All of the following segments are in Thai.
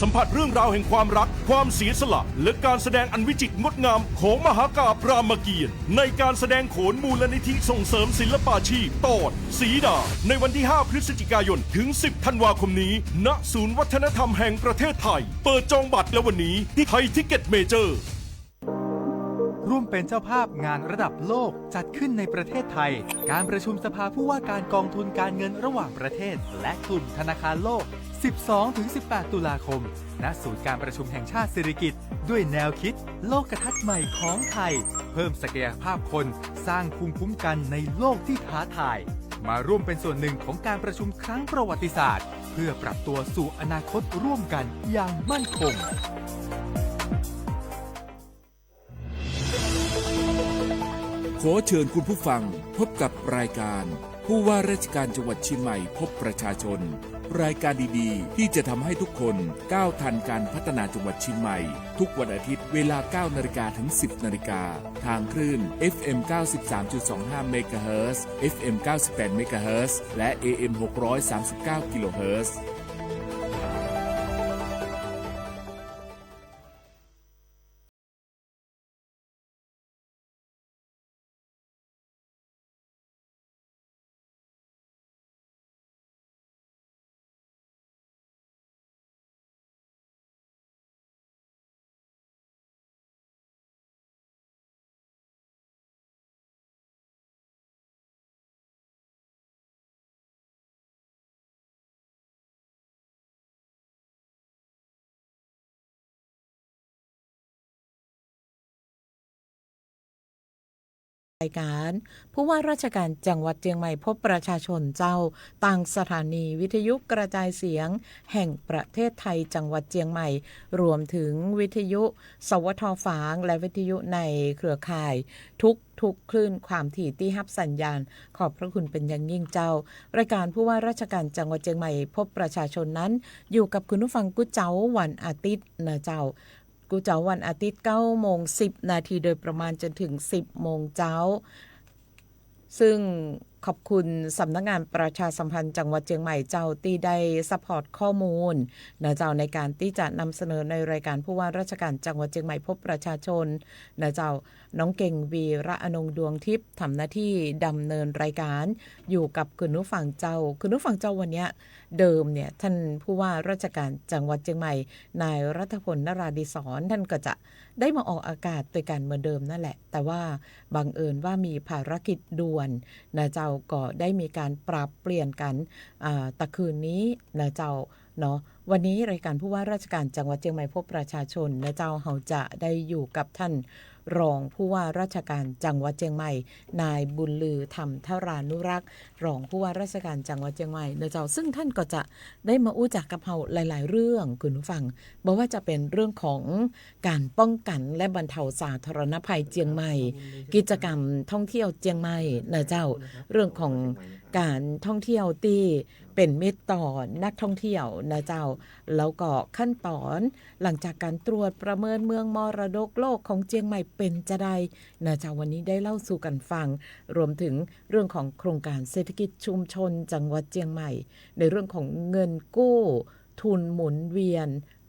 สัมผัสเรื่องราวแห่งความรักความเสียสละและการแสดงอันวิจิตรงดงามของมหากาพย์รามเกียรติ์ในการแสดงโขนมูลนิธิส่งเสริมศิลปาชีพตอนสีดาในวันที่ 5 พฤศจิกายนถึง 10 ธันวาคมนี้ณศูนย์วัฒนธรรมแห่งประเทศไทยเปิดจองบัตรแล้ววันนี้ที่ไทยทิกเก็ตเมเจอร์ร่วมเป็นเจ้าภาพงานระดับโลกจัดขึ้นในประเทศไทยการประชุมสภาผู้ว่าการกองทุนการเงินระหว่างประเทศและกลุ่มธนาคารโลก 12-18 ตุลาคม ณ ศูนย์การประชุมแห่งชาติสิริกิติ์ด้วยแนวคิดโลกทัศน์ใหม่ของไทยเพิ่มศักยภาพคนสร้างภูมิคุ้มกันในโลกที่ท้าทายมาร่วมเป็นส่วนหนึ่งของการประชุมครั้งประวัติศาสตร์เพื่อปรับตัวสู่อนาคตร่วมกันอย่างมั่นคงขอเชิญคุณผู้ฟังพบกับรายการผู้ว่าราชการจังหวัดเชียงใหม่พบประชาชนรายการดีๆที่จะทำให้ทุกคนก้าวทันการพัฒนาจังหวัดเชียงใหม่ทุกวันอาทิตย์เวลา 9 นาฬิกาถึง 10 นาฬิกาทางคลื่น FM 93.25 เมกะเฮิรตซ์ FM 98 เมกะเฮิรตซ์และ AM 639 กิโลเฮิรตซ์รายการผู้ว่าราชการจังหวัดเชียงใหม่พบประชาชนเจ้าต่างสถานีวิทยุกระจายเสียงแห่งประเทศไทยจังหวัดเชียงใหม่รวมถึงวิทยุสวทฝางและวิทยุในเครือข่ายทุกคลื่นความถี่ที่รับสัญญาณขอบพระคุณเป็นอย่างยิ่งเจ้ารายการผู้ว่าราชการจังหวัดเชียงใหม่พบประชาชนนั้นอยู่กับคุณผู้ฟังกุ๊เจ้าวันอาทิตย์นะเจ้ากูเจ้าวันอาทิตย์ 9:10 นาทีโดยประมาณจนถึง 10 โมงเจ้าซึ่งขอบคุณสำนักงานประชาสัมพันธ์จังหวัดเชียงใหม่เจ้าที่ได้ซัพพอร์ตข้อมูลนะเจ้าในการที่จะนำเสนอในรายการผู้ว่าราชการจังหวัดเชียงใหม่พบประชาชนนะเจ้าน้องเก่งวีระอนงดวงทิพย์ทำหน้าที่ดำเนินรายการอยู่กับคุณผู้ฟังเจ้าวันนี้เดิมเนี่ยท่านผู้ว่าราชการจังหวัดเชียงใหม่นายรัฐพลนราธิศรท่านก็จะได้มาออกอากาศโดยการเหมือนเดิมนั่นแหละแต่ว่าบังเอิญว่ามีภารกิจด่วนนะเจ้าก็ได้มีการปรับเปลี่ยนกันตะคืนนี้นะเจ้าเนาะวันนี้รายการผู้ว่าราชการจังหวัดเชียงใหม่พบประชาชนนะเจ้าเราจะได้อยู่กับท่านรองผู้ว่าราชการจังหวัดเชียงใหม่นายบุญลือธรรมธรานุรักษ์รองผู้ว่าราชการจังหวัดเชียงใหม่นะเจ้าซึ่งท่านก็จะได้มาอู้จักกับเราหลายๆเรื่องคุณผู้ฟังบอกว่าจะเป็นเรื่องของการป้องกันและบรรเทาสาธารณภัยเชียงใหม่กิจกรรมท่องเที่ยวเชียงใหม่นะเจ้าเรื่องของการท่องเที่ยวที่เป็นมิตรต่อนักท่องเที่ยวนะเจ้าแล้วก็ขั้นตอนหลังจากการตรวจประเมินเมืองมรดกโลกของเชียงใหม่เป็นจะได้นะเจ้าวันนี้ได้เล่าสู่กันฟังรวมถึงเรื่องของโครงการเศรษฐกิจชุมชนจังหวัดเชียงใหม่ในเรื่องของเงินกู้ทุนหมุนเวียน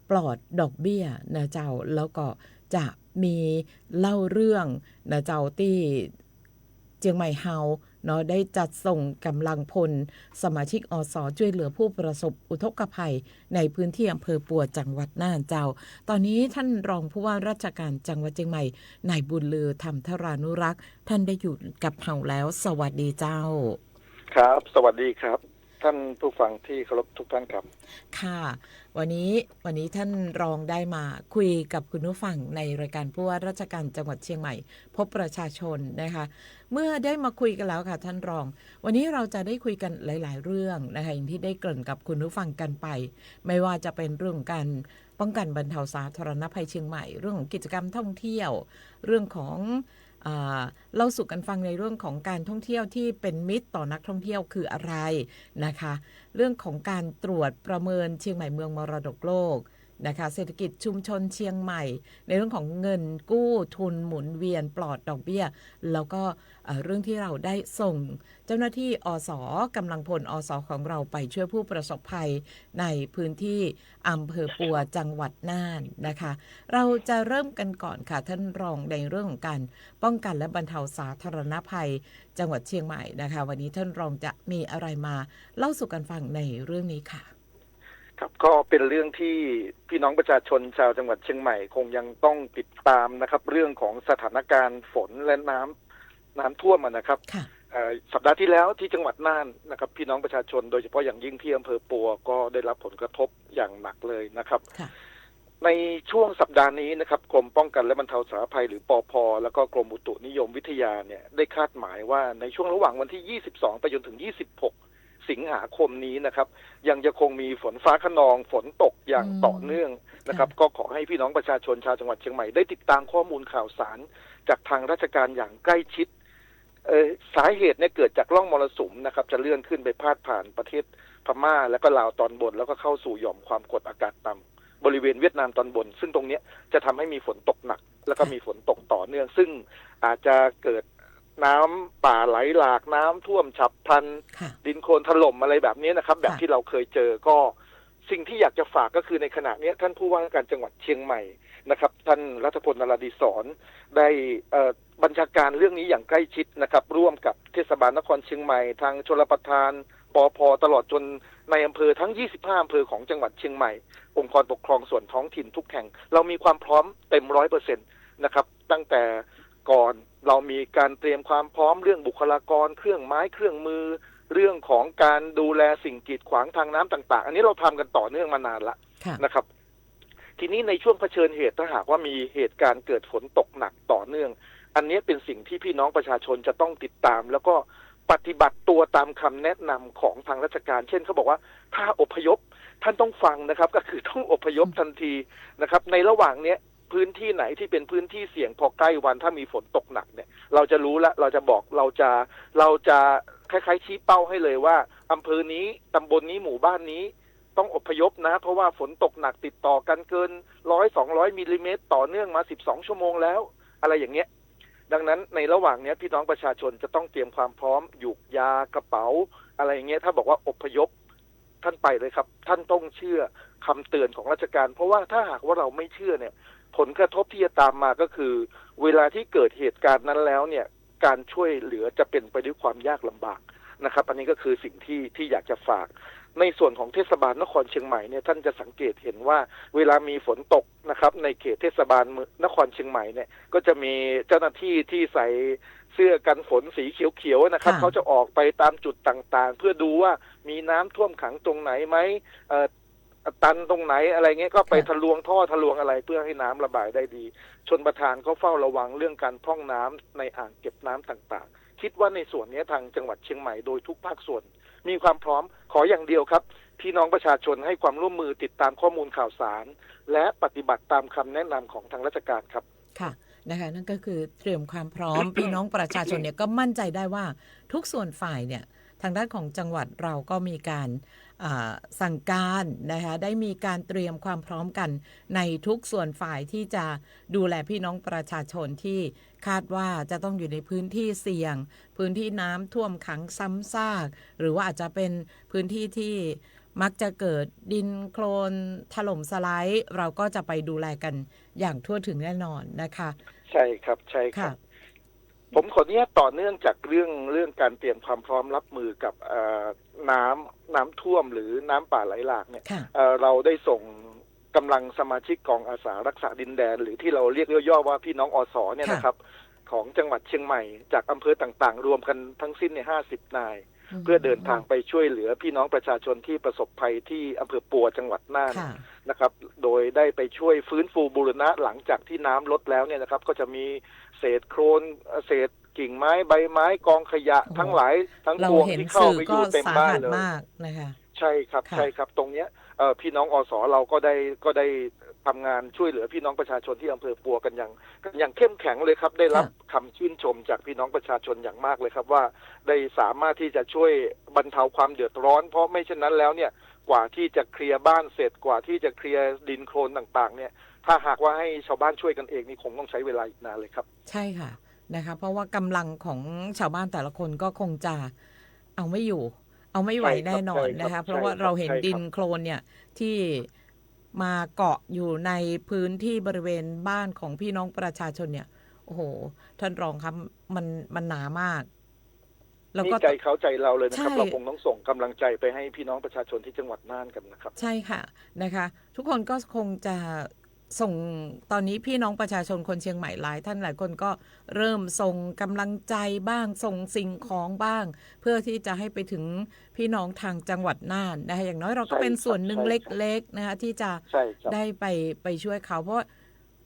ปลอดดอกเบี้ยนะเจ้าแล้วก็จะมีเล่าเรื่องนะเจ้าที่เชียงใหม่เฮาเนาะได้จัดส่งกำลังพลสมาชิกอสช่วยเหลือผู้ประสบอุทกภัยในพื้นที่อำเภอปัวจังหวัดน่านเจ้าตอนนี้ท่านรองผู้ว่าราชการจังหวัดเชียงใหม่นายบุญลือธรรมธรานุรักษ์ท่านได้อยู่กับเราแล้วสวัสดีเจ้าครับสวัสดีครับท่านผู้ฟังที่เคารพทุกท่านครับค่ะวันนี้ท่านรองได้มาคุยกับคุณผู้ฟังในรายการผู้ว่าราชการจังหวัดเชียงใหม่พบประชาชนนะคะเมื่อได้มาคุยกันแล้วค่ะท่านรองวันนี้เราจะได้คุยกันหลายๆเรื่องนะคะอย่างที่ได้เกริ่นกับคุณผู้ฟังกันไปไม่ว่าจะเป็นเรื่องการป้องกันบรรเทาสาธารณภัยเชียงใหม่เรื่องของกิจกรรมท่องเที่ยวเรื่องของเล่าสู่กันฟังในเรื่องของการท่องเที่ยวที่เป็นมิตรต่อนักท่องเที่ยวคืออะไรนะคะเรื่องของการตรวจประเมินเชียงใหม่เมืองมรดกโลก นะคะเศรษฐกิจชุมชนเชียงใหม่ในเรื่องของเงินกู้ทุนหมุนเวียนปลอดดอกเบี้ยแล้วก็เรื่องที่เราได้ส่งเจ้าหน้าที่อสกำลังพลอสของเราไปช่วยผู้ประสบภัยในพื้นที่อำเภอปัวจังหวัดน่านนะคะเราจะเริ่มกันก่อนค่ะท่านรองในเรื่องของการป้องกันและบรรเทาสาธารณภัยจังหวัดเชียงใหม่นะคะวันนี้ท่านรองจะมีอะไรมาเล่าสู่กันฟังในเรื่องนี้ค่ะครับก็เป็นเรื่องที่พี่น้องประชาชนชาวจังหวัดเชียงใหม่คงยังต้องติดตามนะครับเรื่องของสถานการณ์ฝนและน้ำท่วมนะครับสัปดาห์ที่แล้วที่จังหวัดน่านนะครับพี่น้องประชาชนโดยเฉพาะอย่างยิ่งที่อำเภอปัวก็ได้รับผลกระทบอย่างหนักเลยนะครับในช่วงสัปดาห์นี้นะครับกรมป้องกันและบรรเทาสาธารณภัยหรือปภ.แล้วก็กรมอุตุนิยมวิทยาเนี่ยได้คาดหมายว่าในช่วงระหว่างวันที่22ไปจนถึง26สิงหาคมนี้นะครับยังจะคงมีฝนฟ้าคะนองฝนตกอย่างต่อเนื่องนะครับก็ขอให้พี่น้องประชาชนชาวจังหวัดเชียงใหม่ได้ติดตามข้อมูลข่าวสารจากทางราชการอย่างใกล้ชิดสาเหตุเนี่ยเกิดจากร่องมรสุมนะครับจะเลื่อนขึ้นไปพาดผ่านประเทศพม่าและก็ลาวตอนบนแล้วก็เข้าสู่หย่อมความกดอากาศต่ำบริเวณเวียดนามตอนบนซึ่งตรงนี้จะทำให้มีฝนตกหนักแล้วก็มีฝนตกต่อเนื่องซึ่งอาจจะเกิดน้ำป่าไหลหลากน้ำท่วมฉับพลันดินโคลนถล่มอะไรแบบนี้นะครับแบบที่เราเคยเจอก็สิ่งที่อยากจะฝากก็คือในขณะนี้ท่านผู้ว่าการจังหวัดเชียงใหม่นะครับท่านรัฐพล นราธิศรได้บัญชาการเรื่องนี้อย่างใกล้ชิดนะครับร่วมกับเทศบาลนครเชียงใหม่ทางชลประทานปภ.ตลอดจนในอำเภอทั้ง25อำเภอของจังหวัดเชียงใหม่องค์กรปกครองส่วนท้องถิ่นทุกแห่งเรามีความพร้อมเต็ม 100% นะครับตั้งแต่ก่อนเรามีการเตรียมความพร้อมเรื่องบุคลากรเครื่องไม้เครื่องมือเรื่องของการดูแลสิ่งกีดขวางทางน้ำต่างๆอันนี้เราทำกันต่อเนื่องมานานละนะครับทีนี้ในช่วงเผชิญเหตุถ้าหากว่ามีเหตุการณ์เกิดฝนตกหนักต่อเนื่องอันนี้เป็นสิ่งที่พี่น้องประชาชนจะต้องติดตามแล้วก็ปฏิบัติตัวตามคำแนะนำของทางราชการเช่นเขาบอกว่าถ้าอพยพท่านต้องฟังนะครับก็คือต้องอพยพทันทีนะครับในระหว่างนี้พื้นที่ไหนที่เป็นพื้นที่เสี่ยงพอใกล้วันถ้ามีฝนตกหนักเนี่ยเราจะรู้แล้วเราจะบอกเราจะคล้ายๆชี้เป้าให้เลยว่าอำเภอนี้ตำบลนี้หมู่บ้านนี้ต้องอพยพนะเพราะว่าฝนตกหนักติดต่อกันเกิน100-200มิลลิเมตรต่อเนื่องมา12ชั่วโมงแล้วอะไรอย่างเงี้ยดังนั้นในระหว่างนี้พี่น้องประชาชนจะต้องเตรียมความพร้อมหยุกยากระเป๋าอะไรอย่างเงี้ยถ้าบอกว่าอพยพท่านไปเลยครับท่านต้องเชื่อคำเตือนของราชการเพราะว่าถ้าหากว่าเราไม่เชื่อเนี่ยผลกระทบที่จะตามมาก็คือเวลาที่เกิดเหตุการณ์นั้นแล้วเนี่ยการช่วยเหลือจะเป็นไปด้วยความยากลำบากนะครับอันนี้ก็คือสิ่งที่อยากจะฝากในส่วนของเทศบาลนครเชียงใหม่เนี่ยท่านจะสังเกตเห็นว่าเวลามีฝนตกนะครับในเขตเทศบาลนครเชียงใหม่เนี่ยก็จะมีเจ้าหน้าที่ที่ใส่เสื้อกันฝนสีเขียวๆนะครับเขาจะออกไปตามจุดต่างๆเพื่อดูว่ามีน้ำท่วมขังตรงไหนไหมตันตรงไหนอะไรเงี้ยก็ไปทะลวงท่อทะลวงอะไรเพื่อให้น้ำระบายได้ดีชลประทานเขาเฝ้าระวังเรื่องการพร่องน้ำในอ่างเก็บน้ำต่างๆคิดว่าในส่วนนี้ทางจังหวัดเชียงใหม่โดยทุกภาคส่วนมีความพร้อมขออย่างเดียวครับพี่น้องประชาชนให้ความร่วมมือติดตามข้อมูลข่าวสารและปฏิบัติตามคำแนะนำของทางราชการครับค่ะนะคะนั่นก็คือเตรียมความพร้อม พี่น้องประชาชนเนี่ยก็มั่นใจได้ว่าทุกส่วนฝ่ายเนี่ยทางด้านของจังหวัดเราก็มีการสั่งการนะคะได้มีการเตรียมความพร้อมกันในทุกส่วนฝ่ายที่จะดูแลพี่น้องประชาชนที่คาดว่าจะต้องอยู่ในพื้นที่เสี่ยงพื้นที่น้ำท่วมขังซ้ำซากหรือว่าอาจจะเป็นพื้นที่ที่มักจะเกิดดินโคลนถล่มสไลด์เราก็จะไปดูแลกันอย่างทั่วถึงแน่นอนนะคะใช่ครับใช่ครับผมขออนุญาตต่อเนื่องจากเรื่องการเตรียมความพร้อมรับมือกับน้ำท่วมหรือน้ำป่าไหลหลากเนี่ยเราได้ส่งกำลังสมาชิกกองอาสารักษาดินแดนหรือที่เราเรียกย่อๆว่าพี่น้องอสเนี่ยนะครับของจังหวัดเชียงใหม่จากอำเภอต่างๆรวมกันทั้งสิ้นเนี่ย50 นายเพื่อเดินทางไปช่วยเหลือพี่น้องประชาชนที่ประสบภัยที่อำเภอปัวจังหวัดน่านนะครับโดยได้ไปช่วยฟื้นฟูบูรณะหลังจากที่น้ำลดแล้วเนี่ยนะครับก็จะมีเศษโคลนเศษกิ่งไม้ใบไม้กองขยะทั้งหลายทั้งปวงที่เข้าไปอยู่เต็มบ้านเลยใช่ครับใช่ครับตรงเนี้ยพี่น้องอสเราก็ได้ทำงานช่วยเหลือพี่น้องประชาชนที่อำเภอปัวกันอย่างเข้มแข็งเลยครับได้รับคำชื่นชมจากพี่น้องประชาชนอย่างมากเลยครับว่าได้สามารถที่จะช่วยบรรเทาความเดือดร้อนเพราะไม่เช่นนั้นแล้วเนี่ย กว่าที่จะเคลียร์บ้านเสร็จกว่าที่จะเคลียร์ดินโคลนต่างๆเนี่ยถ้าหากว่าให้ชาวบ้านช่วยกันเองนี่คงต้องใช้เวลาอีกนานเลยครับใช่ค่ะนะคะเพราะว่ากำลังของชาวบ้านแต่ละคนก็คงจะเอาไม่อยู่เอาไม่ไหวแน่นอนนะคะเพราะว่าเราเห็นดินโคลนเนี่ยที่มาเกาะอยู่ในพื้นที่บริเวณบ้านของพี่น้องประชาชนเนี่ยโอ้โหท่านรองครับมันหนามากแล้วก็ใจเขาใจเราเลยนะครับเราคงต้องส่งกำลังใจไปให้พี่น้องประชาชนที่จังหวัดน่านกันนะครับใช่ค่ะนะคะทุกคนก็คงจะส่งตอนนี้พี่น้องประชาชนคนเชียงใหม่หลายท่านหลายคนก็เริ่มส่งกำลังใจบ้างส่งสิ่งของบ้างเพื่อที่จะให้ไปถึงพี่น้องทางจังหวัดน่านนะคะอย่างน้อยเราก็เป็นส่วนหนึ่งเล็กๆนะคะที่จะได้ไปช่วยเขาเพราะ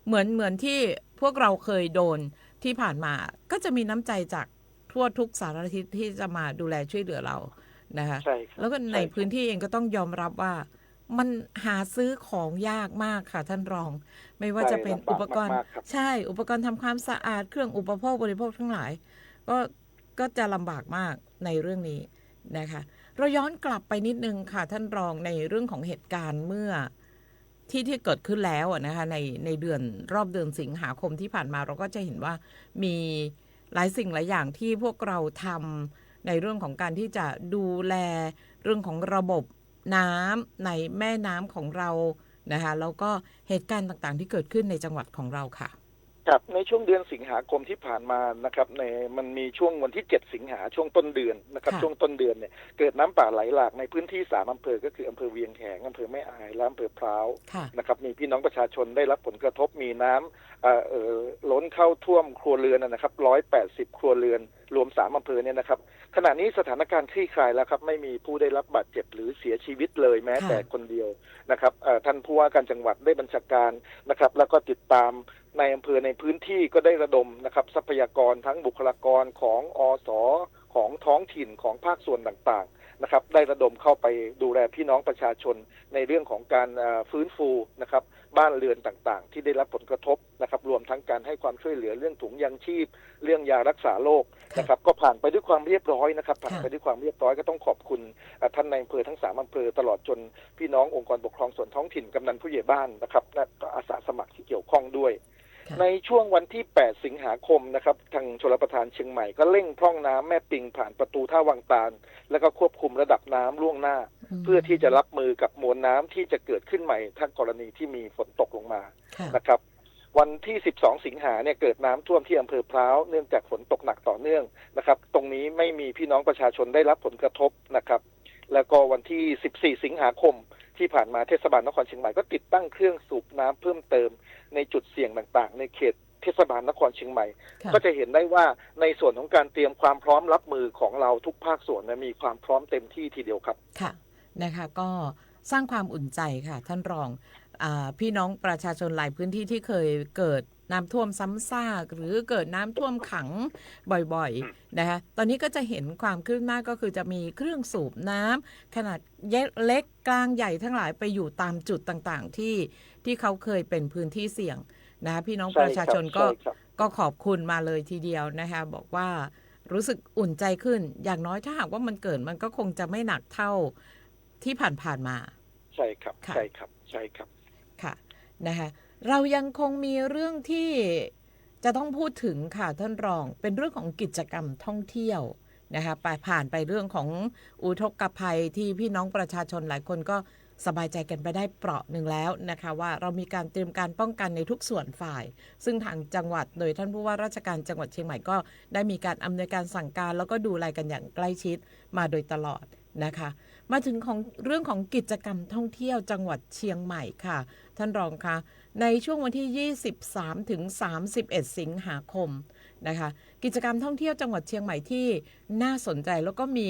เหมือนที่พวกเราเคยโดนที่ผ่านมาก็จะมีน้ำใจจากทั่วทุกสารทิศที่จะมาดูแลช่วยเหลือเรานะคะแล้วก็ในพื้นที่เองก็ต้องยอมรับว่ามันหาซื้อของยากมากค่ะท่านรองไม่ว่าจะเป็นอุปกรณ์ใช่อุปกรณ์ทำความสะอาดเครื่องอุปโภคบริโภคทั้งหลายก็จะลำบากมากในเรื่องนี้นะคะเราย้อนกลับไปนิดนึงค่ะท่านรองในเรื่องของเหตุการณ์เมื่อที่เกิดขึ้นแล้วนะคะในรอบเดือนสิงหาคมที่ผ่านมาเราก็จะเห็นว่ามีหลายสิ่งหลายอย่างที่พวกเราทำในเรื่องของการที่จะดูแลเรื่องของระบบน้ำในแม่น้ำของเรานะคะแล้วก็เหตุการณ์ต่างๆที่เกิดขึ้นในจังหวัดของเราค่ะครับในช่วงเดือนสิงหาคมที่ผ่านมานะครับมันมีช่วงวันที่7สิงหาช่วงต้นเดือนนะครับช่วงต้นเดือนเนี่ยเกิดน้ำป่าไหลหลากในพื้นที่3อำเภอก็คืออำเภอเวียงแหงอำเภอแม่อายและอำเภอพร้าวนะครับมีพี่น้องประชาชนได้รับผลกระทบมีน้ำล้นเข้าท่วมครัวเรือนนะครับ180ครัวเรือนรวม3อำเภอเนี่ยนะครับขณะนี้สถานการณ์คลี่คลายแล้วครับไม่มีผู้ได้รับบาดเจ็บหรือเสียชีวิตเลยแม้แต่คนเดียวนะครับท่านผู้ว่าการจังหวัดได้บัญชาการนะครับแล้วก็ติดตามในอำเภอในพื้นที่ก็ได้ระดมนะครับทรัพยากรทั้งบุคลากรของอสของท้องถิ่นของภาคส่วนต่างๆนะครับได้ระดมเข้าไปดูแลพี่น้องประชาชนในเรื่องของการฟื้นฟูนะครับบ้านเรือนต่างๆที่ได้รับผลกระทบนะครับรวมทั้งการให้ความช่วยเหลือเรื่องถุงยางชีพเรื่องยารักษาโรคนะครับก็ผ่านไปด้วยความเรียบร้อยนะครับผ่านไปด้วยความเรียบร้อยก็ต้องขอบคุณท่านนายอำเภอทั้ง3อำเภอตลอดจนพี่น้ององค์กรปกครองส่วนท้องถิ่นกำนันผู้ใหญ่บ้านนะครับและก็อาสาสมัครที่เกี่ยวข้องด้วยในช่วงวันที่8สิงหาคมนะครับทางชลประทานเชียงใหม่ก็เร่งพร่องน้ำแม่ปิงผ่านประตูท่าวังตาลแล้วก็ควบคุมระดับน้ำล่วงหน้าเพื่อที่จะรับมือกับมวลน้ำที่จะเกิดขึ้นใหม่ถ้ากรณีที่มีฝนตกลงมานะครับวันที่12สิงหาเนี่ยเกิดน้ำท่วมที่อำเภอพร้าวเนื่องจากฝนตกหนักต่อเนื่องนะครับตรงนี้ไม่มีพี่น้องประชาชนได้รับผลกระทบนะครับแล้วก็วันที่14สิงหาคมที่ผ่านมาเทศบาลนครเชียงใหม่ก็ติดตั้งเครื่องสูบน้ำเพิ่มเติมในจุดเสี่ยงต่างๆในเขตเทศบาลนครเชียงใหม่ก็จะเห็นได้ว่าในส่วนของการเตรียมความพร้อมรับมือของเราทุกภาคส่วนมีความพร้อมเต็มที่ทีเดียวครับค่ะนะคะก็สร้างความอุ่นใจค่ะท่านรองพี่น้องประชาชนหลายพื้นที่ที่เคยเกิดน้ำท่วมซ้ำซากหรือเกิดน้ำท่วมขังบ่อยๆนะคะตอนนี้ก็จะเห็นความคืบหน้าก็คือจะมีเครื่องสูบน้ำขนาดเล็กกลางใหญ่ทั้งหลายไปอยู่ตามจุดต่างๆที่เขาเคยเป็นพื้นที่เสี่ยงนะคะพี่น้องประชาชนก็ขอบคุณมาเลยทีเดียวนะคะบอกว่ารู้สึกอุ่นใจขึ้นอย่างน้อยถ้าหากว่ามันเกิดมันก็คงจะไม่หนักเท่าที่ผ่านๆมาใช่ครับใช่ครับใช่ครับค่ะนะคะเรายังคงมีเรื่องที่จะต้องพูดถึงค่ะท่านรองเป็นเรื่องของกิจกรรมท่องเที่ยวนะคะผ่านไปเรื่องของอุทกภัยที่พี่น้องประชาชนหลายคนก็สบายใจกันไปได้เปราะหนึ่งแล้วนะคะว่าเรามีการเตรียมการป้องกันในทุกส่วนฝ่ายซึ่งทางจังหวัดโดยท่านผู้ว่าราชการจังหวัดเชียงใหม่ก็ได้มีการอำนวยการสั่งการแล้วก็ดูแลกันอย่างใกล้ชิดมาโดยตลอดนะคะมาถึงของเรื่องของกิจกรรมท่องเที่ยวจังหวัดเชียงใหม่ค่ะท่านรองคะในช่วงวันที่23ถึง31สิงหาคมนะคะกิจกรรมท่องเที่ยวจังหวัดเชียงใหม่ที่น่าสนใจแล้วก็มี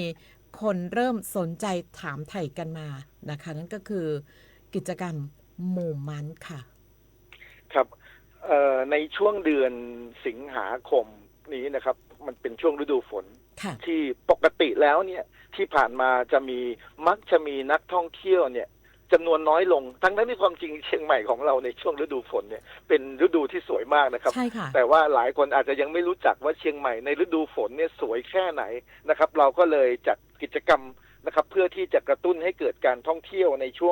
คนเริ่มสนใจถามไถ่กันมานะคะนั่นก็คือกิจกรรมหมู่มันค่ะครับในช่วงเดือนสิงหาคมนี้นะครับมันเป็นช่วงฤดูฝนที่ปกติแล้วเนี่ยที่ผ่านมามักจะมีนักท่องเที่ยวเนี่ยจำนวนน้อยลงทั้งที่ความจริงเชียงใหม่ของเราในช่วงฤดูฝนเนี่ยเป็นฤดูที่สวยมากนะครับแต่ว่าหลายคนอาจจะยังไม่รู้จักว่าเชียงใหม่ในฤดูฝนเนี่ยสวยแค่ไหนนะครับเราก็เลยจัดกิจกรรม นะครับเพื่อที่จะกระตุ้นให้เกิดการท่องเที่ยวในช่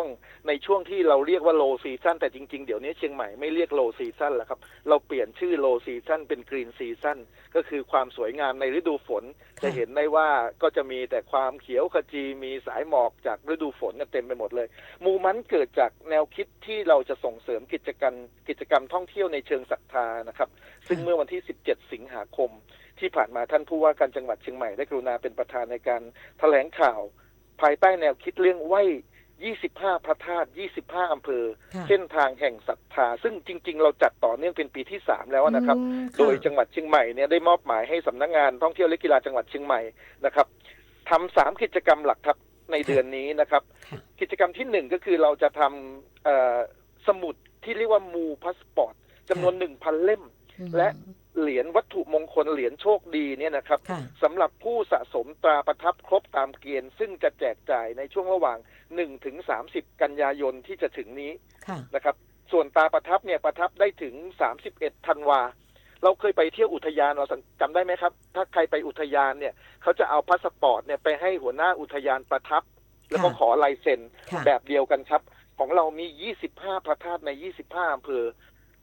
วงที่เราเรียกว่า low season แต่จริงๆเดี๋ยวนี้เชียงใหม่ไม่เรียก low season แล้วครับเราเปลี่ยนชื่อ low season เป็น green season ก็คือความสวยงามในฤดูฝนจะเห็นได้ว่าก็จะมีแต่ความเขียวขจีมีสายหมอกจากฤดูฝนเต็มไปหมดเลยมูมันเกิดจากแนวคิดที่เราจะส่งเสริมกิจกรรมท่องเที่ยวในเชิงศรัทธานะครับซึ่งเมื่อวันที่17สิงหาคมที่ผ่านมาท่านผู้ว่าการจังหวัดเชียงใหม่ได้กรุณาเป็นประธานในการแถลงข่าวภายใต้แนวคิดเรื่องไหว้25พระธาตุ25อำเภอเส้นทางแห่งศรัทธาซึ่งจริงๆเราจัดต่อเนื่องเป็นปีที่3แล้วนะครับโดยจังหวัดเชียงใหม่เนี่ยได้มอบหมายให้สำนักงานท่องเที่ยวและกีฬาจังหวัดเชียงใหม่นะครับทำ3กิจกรรมหลักครับในเดือนนี้นะครับกิจกรรมที่1ก็คือเราจะทำสมุดที่เรียกว่ามูพาสปอร์ตจำนวน 1,000 เล่มและเหรียญวัตถุมงคลเหรียญโชคดีเนี่ยนะครับสำหรับผู้สะสมตราประทับครบตามเกณฑ์ซึ่งจะแจกจ่ายในช่วงระหว่าง1 ถึง 30 กันยายนที่จะถึงนี้นะครับส่วนตราประทับเนี่ยประทับได้ถึง31ธันวาเราเคยไปเที่ยวอุทยานเราจำได้ไหมครับถ้าใครไปอุทยานเนี่ยเขาจะเอาพาสปอร์ตเนี่ยไปให้หัวหน้าอุทยานประทับแล้วก็ขอลายเซ็นแบบเดียวกันครับของเรามี25พระธาตุใน25อำเภอ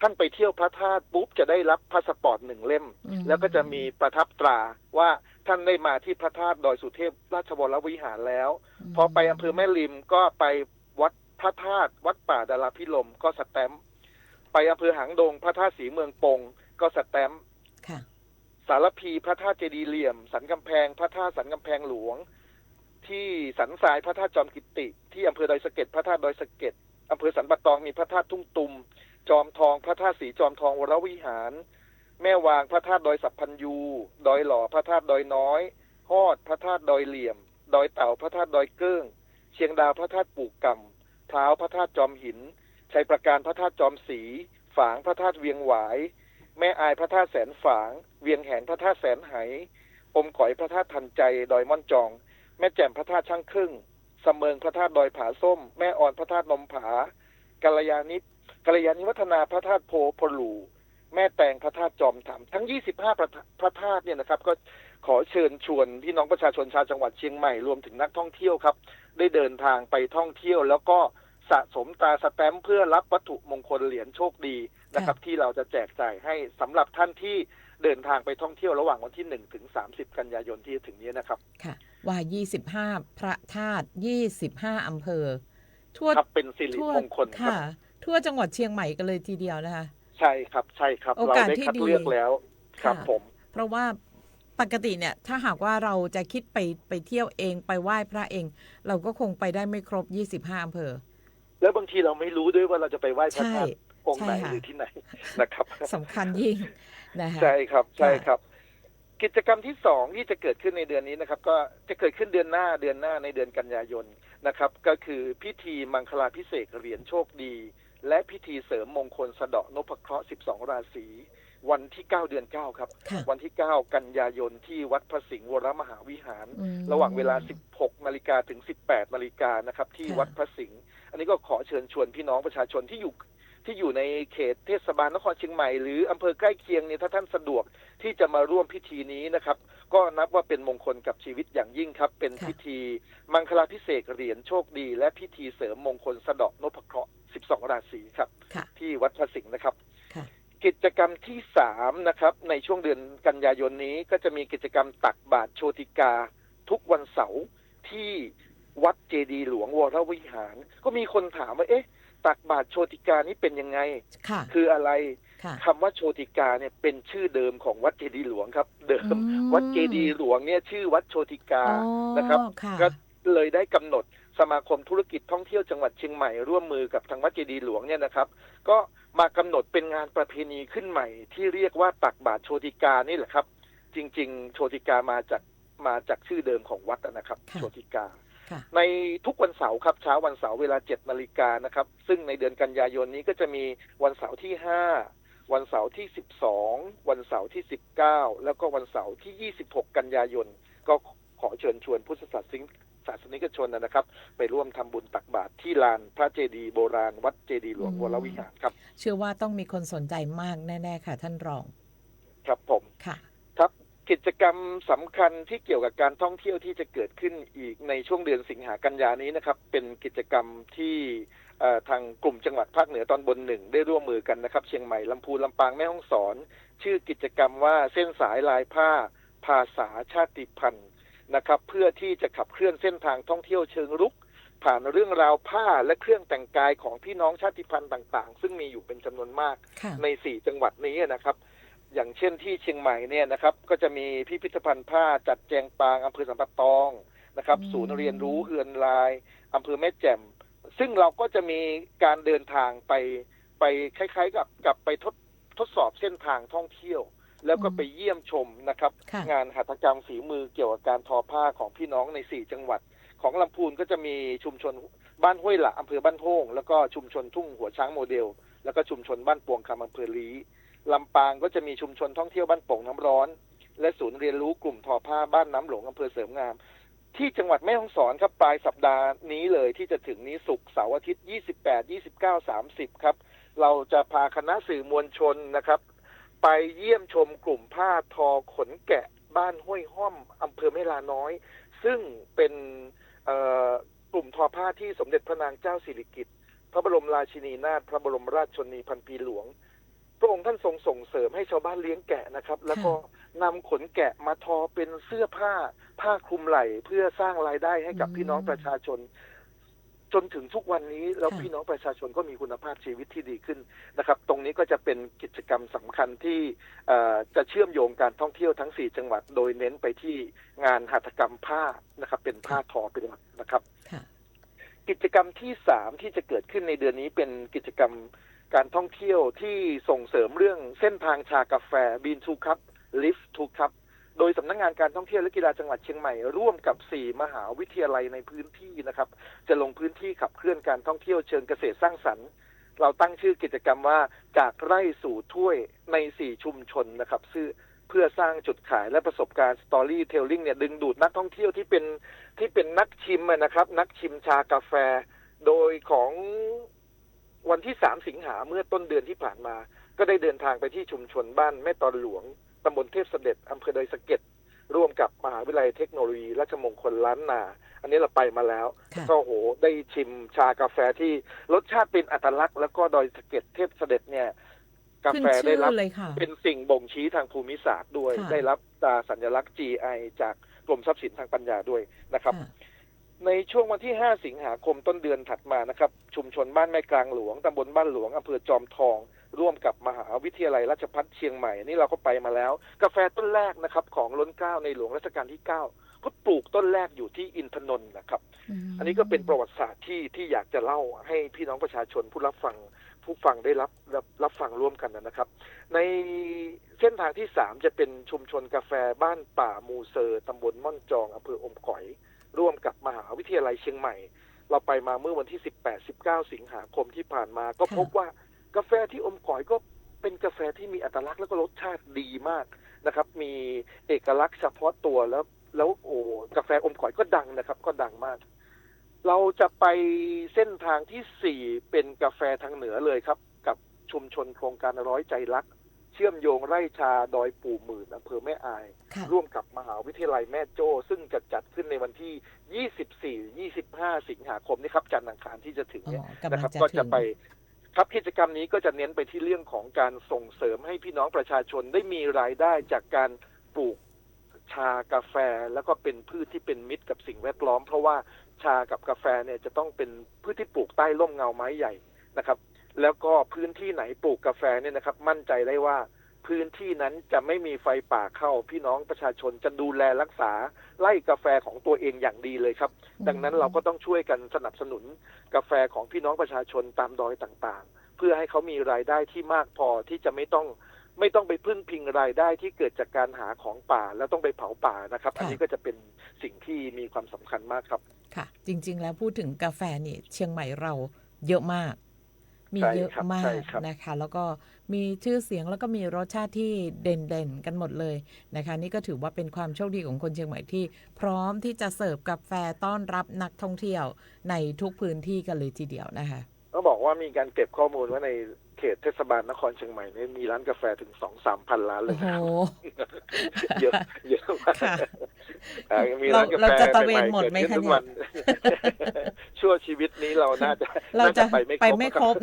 ท่านไปเที่ยวพระธาตุปุ๊บจะได้รับพาสปอร์ต1เล่มแล้วก็จะมีประทับตราว่าท่านได้มาที่พระธาตุดอยสุเทพราชวรวิหารแล้วพอไปอำเภอแม่ริมก็ไปวัดพระธาตุวัดป่าดาราพิรมย์ก็สแตมป์ไปอำเภอหางดงพระธาตุศรีเมืองปงก็สแตมป์สารพีพระธาตุเจดีย์เหลี่ยมสันกำแพงพระธาตุสันกำแพงหลวงที่สันทรายพระธาตุจอมกิติที่อำเภอดอยสะเก็ดพระธาตุดอยสะเก็ดอำเภอสันปะตองมีพระธาตุทุ่งตุมจอมทองพระธาตุศรีจอมทองวรวิหารแม่วางพระธาตุดอยสัพพัญญูดอยหล่อพระธาตุดอยน้อยฮอดพระธาตุดอยเหลี่ยมดอยเต่าพระธาตุดอยเกิ้งเชียงดาวพระธาตุปู่กำเท้าพระธาตุจอมหินชัยประการพระธาตุจอมศรีฝางพระธาตุเวียงหวายแม่อายพระธาตุแสนฝางเวียงแหนพระธาตุแสนไหอมก๋อยพระธาตุทันใจดอยม่อนจองแม่แจ่มพระธาตุช่างครึ่งเสมิงพระธาตุดอยผาส้มแม่อ่อนพระธาตุนมผากัลยาณิวัฒนาพระธาตุโพพลูแม่แตงพระธาตุจอมธรรมทั้ง25พระธาตุเนี่ยนะครับก็ขอเชิญชวนพี่น้องประชาชนชาวจังหวัดเชียงใหม่รวมถึงนักท่องเที่ยวครับได้เดินทางไปท่องเที่ยวแล้วก็สะสมตราสแตมป์เพื่อรับวัตถุมงคลเหรียญโชคดีนะครับที่เราจะแจกจ่ายให้สำหรับท่านที่เดินทางไปท่องเที่ยวระหว่างวันที่1 ถึง 30 กันยายนที่จะถึงนี้นะครับค่ะว่า25พระธาตุ25อำเภอทั่วเป็นสิริมงคลครับทั่วจังหวัดเชียงใหม่กันเลยทีเดียวนะคะใช่ครับเราได้คัดเลือกแล้วครับผมเพราะว่าปกติเนี่ยถ้าหากว่าเราจะคิดไปเที่ยวเองไปไหว้พระเองเราก็คงไปได้ไม่ครบ25อำเภอแล้วบางทีเราไม่รู้ด้วยว่าเราจะไปไหว้พระธาตุองค์ไหนหรือที่ไหนนะครับสำคัญยิ่งนะคะใช่ครับกิจกรรมที่2ที่จะเกิดขึ้นในเดือนนี้นะครับก็จะเกิดขึ้นเดือนหน้าในเดือนกันยายนนะครับก็คือพิธีมังคลาภิเษกเหรียญโชคดีและพิธีเสริมมงคลสะเดาะนพเคราะห์12ราศีวันที่9เดือน9ครับวันที่9กันยายนที่วัดพระสิงห์วรมหาวิหารระหว่างเวลา 16 นาฬิกาถึง 18 นาฬิกานะครับที่วัดพระสิงห์อันนี้ก็ขอเชิญชวนพี่น้องประชาชนที่อยู่ในเขตเทศบาลนครเชียงใหม่หรืออำเภอใกล้เคียงเนี่ยถ้าท่านสะดวกที่จะมาร่วมพิธีนี้นะครับก็นับว่าเป็นมงคลกับชีวิตอย่างยิ่งครับเป็นพิธีมังคลาภิเษกเหรียญโชคดีและพิธีเสริมมงคลสะเดาะนพเคราะห์12ราศีครับที่วัดพระสิงห์นะครับกิจกรรมที่3นะครับในช่วงเดือนกันยายนนี้ก็จะมีกิจกรรมตักบาตรโชติกาทุกวันเสาร์ที่วัดเจดีย์หลวงวรวิหารก็มีคนถามว่าตักบาตรโชติกานี้เป็นยังไงคืออะไรคำว่าโชติกาเนี่ยเป็นชื่อเดิมของวัดเจดีย์หลวงครับเดิมวัดเจดีย์หลวงเนี่ยชื่อวัดโชติกานะครับก็เลยได้กำหนดสมาคมธุรกิจท่องเที่ยวจังหวัดเชียงใหม่ร่วมมือกับทางวัดเจดีย์หลวงเนี่ยนะครับก็มากำหนดเป็นงานประเพณีขึ้นใหม่ที่เรียกว่าตักบาตรโชติกานี่แหละครับจริงๆโชติกามาจากชื่อเดิมของวัดนะครับโชติกาในทุกวันเสาร์ครับเช้าวันเสาร์เวลา 7 นาฬิกานะครับซึ่งในเดือนกันยายนนี้ก็จะมีวันเสาร์ที่5วันเสาร์ที่12วันเสาร์ที่19แล้วก็วันเสาร์ที่26กันยายนก็ขอเชิญชวนพุทธศาสนิกชนนะครับไปร่วมทำบุญตักบาตรที่ลานพระเจดีย์โบราณวัดเจดีย์หลวงวรวิหารครับเชื่อว่าต้องมีคนสนใจมากแน่ๆค่ะท่านรองครับผมค่ะครับก กิจกรรมสำคัญที่เกี่ยวกับการท่องเที่ยวที่จะเกิดขึ้นอีกในช่วงเดือนสิงหากันยานี้นะครับเป็นกิจกรรมที่ทางกลุ่มจังหวัดภาคเหนือตอนบนหนึ่งได้ร่วมมือกันนะครับเชียงใหม่ลำพูนลำปางแม่ฮ่องสอนชื่อกิจกรรมว่าเส้นสายลายผ้าภาษาชาติพันธุ์นะครับเพื่อที่จะขับเคลื่อนเส้นทางท่องเที่ยวเชิงรุกผ่านเรื่องราวผ้าและเครื่องแต่งกายของพี่น้องชาติพันธุ์ต่างๆซึ่งมีอยู่เป็นจำนวนมากใน4จังหวัดนี้นะครับอย่างเช่นที่เชียงใหม่เนี่ยนะครับก็จะมีพิพิธภัณฑ์ผ้าจัดแจงปางอำเภอสัมปะตองนะครับศูนย์เรียนรู้เฮือนลายอำเภอแม่แจ่มซึ่งเราก็จะมีการเดินทางไปคล้ายๆกับไปทดสอบเส้นทางท่องเที่ยวแล้วก็ไปเยี่ยมชมนะครับงานหัตถกรรมฝีมือเกี่ยวกับการทอผ้าของพี่น้องใน4จังหวัดของลำพูนก็จะมีชุมชนบ้านห้วยหละอำเภอบ้านโป่งแล้วก็ชุมชนทุ่งหัวช้างโมเดลแล้วก็ชุมชนบ้านปวงคำอำเภอลี้ลำปางก็จะมีชุมชนท่องเที่ยวบ้านโป่งน้ำร้อนและศูนย์เรียนรู้กลุ่มทอผ้าบ้านน้ำหลงอำเภอเสริมงามที่จังหวัดแม่ฮ่องสอนครับปลายสัปดาห์นี้เลยที่จะถึงนี้ศุกร์เสาร์อาทิตย์28 29 30ครับเราจะพาคณะสื่อมวลชนนะครับไปเยี่ยมชมกลุ่มผ้าทอขนแกะบ้านห้วยห้อมอำเภอแม่ลาน้อยซึ่งเป็นกลุ่มทอผ้าที่สมเด็จพระนางเจ้าสิริกิติ์พระบรมราชินีนาถพระบรมราชชนนีพันปีหลวงพระองค์ท่านทรงส่งเสริมให้ชาวบ้านเลี้ยงแกะนะครับแล้วก็นำขนแกะมาทอเป็นเสื้อผ้าคลุมไหล่เพื่อสร้างรายได้ให้กับพี่น้องประชาชนจนถึงทุกวันนี้แล้วพี่น้องประชาชนก็มีคุณภาพชีวิตที่ดีขึ้นนะครับตรงนี้ก็จะเป็นกิจกรรมสำคัญที่จะเชื่อมโยงการท่องเที่ยวทั้ง4จังหวัดโดยเน้นไปที่งานหัตถกรรมผ้านะครับเป็นผ้าทอเป็นหลักนะครับกิจกรรมที่3ที่จะเกิดขึ้นในเดือนนี้เป็นกิจกรรมการท่องเที่ยวที่ส่งเสริมเรื่องเส้นทางชากาแฟ Bean to Cup Lift to Cup โดยสำนักงานการท่องเที่ยวและกีฬาจังหวัดเชียงใหม่ร่วมกับ4มหาวิทยาลัยในพื้นที่นะครับจะลงพื้นที่ขับเคลื่อนการท่องเที่ยวเชิงเกษตรสร้างสรรค์เราตั้งชื่อกิจกรรมว่าจากไร่สู่ถ้วยใน4ชุมชนนะครับเพื่อสร้างจุดขายและประสบการณ์ Storytelling เนี่ยดึงดูดนักท่องเที่ยวที่เป็นนักชิมนะครับนักชิมชากาแฟโดยของวันที่3สิงหาเมื่อต้นเดือนที่ผ่านมาก็ได้เดินทางไปที่ชุมชนบ้านแม่ตอนหลวงตำบลเทพเสด็จอำเภอดอยสะเก็ดร่วมกับมหาวิทยาลัยเทคโนโลยีราชมงคลล้านนาอันนี้เราไปมาแล้วก็โหได้ชิมชากาแฟที่รสชาติเป็นอัตลักษณ์แล้วก็ดอยสะเก็ดเทพเสด็จเนี่ยกาแฟได้รับเป็นสิ่งบ่งชี้ทางภูมิศาสตร์ด้วยได้รับตราสัญลักษณ์ GI จากกรมทรัพย์สินทางปัญญาด้วยนะครับในช่วงวันที่5สิงหาคมต้นเดือนถัดมานะครับชุมชนบ้านแม่กลางหลวงตำบลบ้านหลวงอำเภอจอมทองร่วมกับมหาวิทยาลัยราชภัฏเชียงใหม่นี่เราก็ไปมาแล้วกาแฟต้นแรกนะครับของล้นเกล้าในหลวงรัชกาลที่9ก็ปลูกต้นแรกอยู่ที่อินทนนท์นะครับอันนี้ก็เป็นประวัติศาสตร์ที่อยากจะเล่าให้พี่น้องประชาชนผู้ฟังได้รับฟังร่วมกันนะครับในเส้นทางที่3จะเป็นชุมชนกาแฟบ้านป่ามูเซอร์ตำบลม่อนจองอำเภออมก๋อยร่วมกับมหาวิทยาลัยเชียงใหม่เราไปมาเมื่อวันที่18-19 สิงหาคมที่ผ่านมาก็พบว่ากาแฟที่อมก๋อยก็เป็นกาแฟที่มีอัตลักษณ์แล้วก็รสชาติดีมากนะครับมีเอกลักษณ์เฉพาะตัวแล้วกาแฟอมก๋อยก็ดังนะครับก็ดังมากเราจะไปเส้นทางที่4เป็นกาแฟทางเหนือเลยครับกับชุมชนโครงการร้อยใจรักเชื่อมโยงไร่ชาดอยปู่หมื่นอำเภอแม่อายร่วมกับมหาวิทยาลัยแม่โจ้ซึ่งจะจัดขึ้นในวันที่24-25 สิงหาคมนี้ครับจันทร์อังคารที่จะถึงเนี่ยนะครับก็จะไปครับกิจกรรมนี้ก็จะเน้นไปที่เรื่องของการส่งเสริมให้พี่น้องประชาชนได้มีรายได้จากการปลูกชากาแฟแล้วก็เป็นพืชที่เป็นมิตรกับสิ่งแวดล้อมเพราะว่าชากับกาแฟเนี่ยจะต้องเป็นพืชที่ปลูกใต้ร่มเงาไม้ใหญ่นะครับแล้วก็พื้นที่ไหนปลูกกาแฟเนี่ยนะครับมั่นใจได้ว่าพื้นที่นั้นจะไม่มีไฟป่าเข้าพี่น้องประชาชนจะดูแลรักษาไร่กาแฟของตัวเองอย่างดีเลยครับดังนั้นเราก็ต้องช่วยกันสนับสนุนกาแฟของพี่น้องประชาชนตามดอยต่างๆเพื่อให้เขามีรายได้ที่มากพอที่จะไม่ต้องไปพึ่งพิงรายได้ที่เกิดจากการหาของป่าแล้วต้องไปเผาป่านะครับอันนี้ก็จะเป็นสิ่งที่มีความสำคัญมากครับค่ะจริงๆแล้วพูดถึงกาแฟนี่เชียงใหม่เราเยอะมากมีเยอะมากนะคะแล้วก็มีชื่อเสียงแล้วก็มีรสชาติที่เด่นๆกันหมดเลยนะคะนี่ก็ถือว่าเป็นความโชคดีของคนเชียงใหม่ที่พร้อมที่จะเสิร์ฟกาแฟต้อนรับนักท่องเที่ยวในทุกพื้นที่กันเลยทีเดียวนะคะต้องบอกว่ามีการเก็บข้อมูลว่าใน เขตเทศบาลนครเชียงใหม่เนี่ยมีร้านกาแฟถึง 2-3 พันร้านเลยครับ โอ้โห เยอะเยอะมาก ค่ะ มีร้านกาแฟ เราจะตระเวน ใๆ หมดไหม เกิ คะ ขึ้นทุก เนี่ย วัน ชั่วชีวิตนี้เราน่าจะ เราจะ ไป ไปไม่ครบ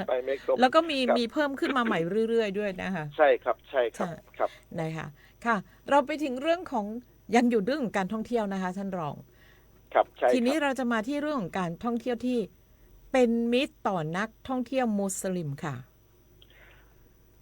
ไปไม่ครบ แล้วก็มี ครับ มีเพิ่มขึ้นมาใหม่เรื่อยๆด้วยนะคะ ใช่ครับใช่ครับ ใช่ ครับ นะคะค่ะ เราไปถึงเรื่องของยังอยู่เรื่องของการท่องเที่ยวนะคะท่านรอง ครับใช่ ทีนี้ ครับ เราจะมาที่เรื่องของการท่องเที่ยวที่เป็นมิตรต่อนักท่องเที่ยวมุสลิมค่ะ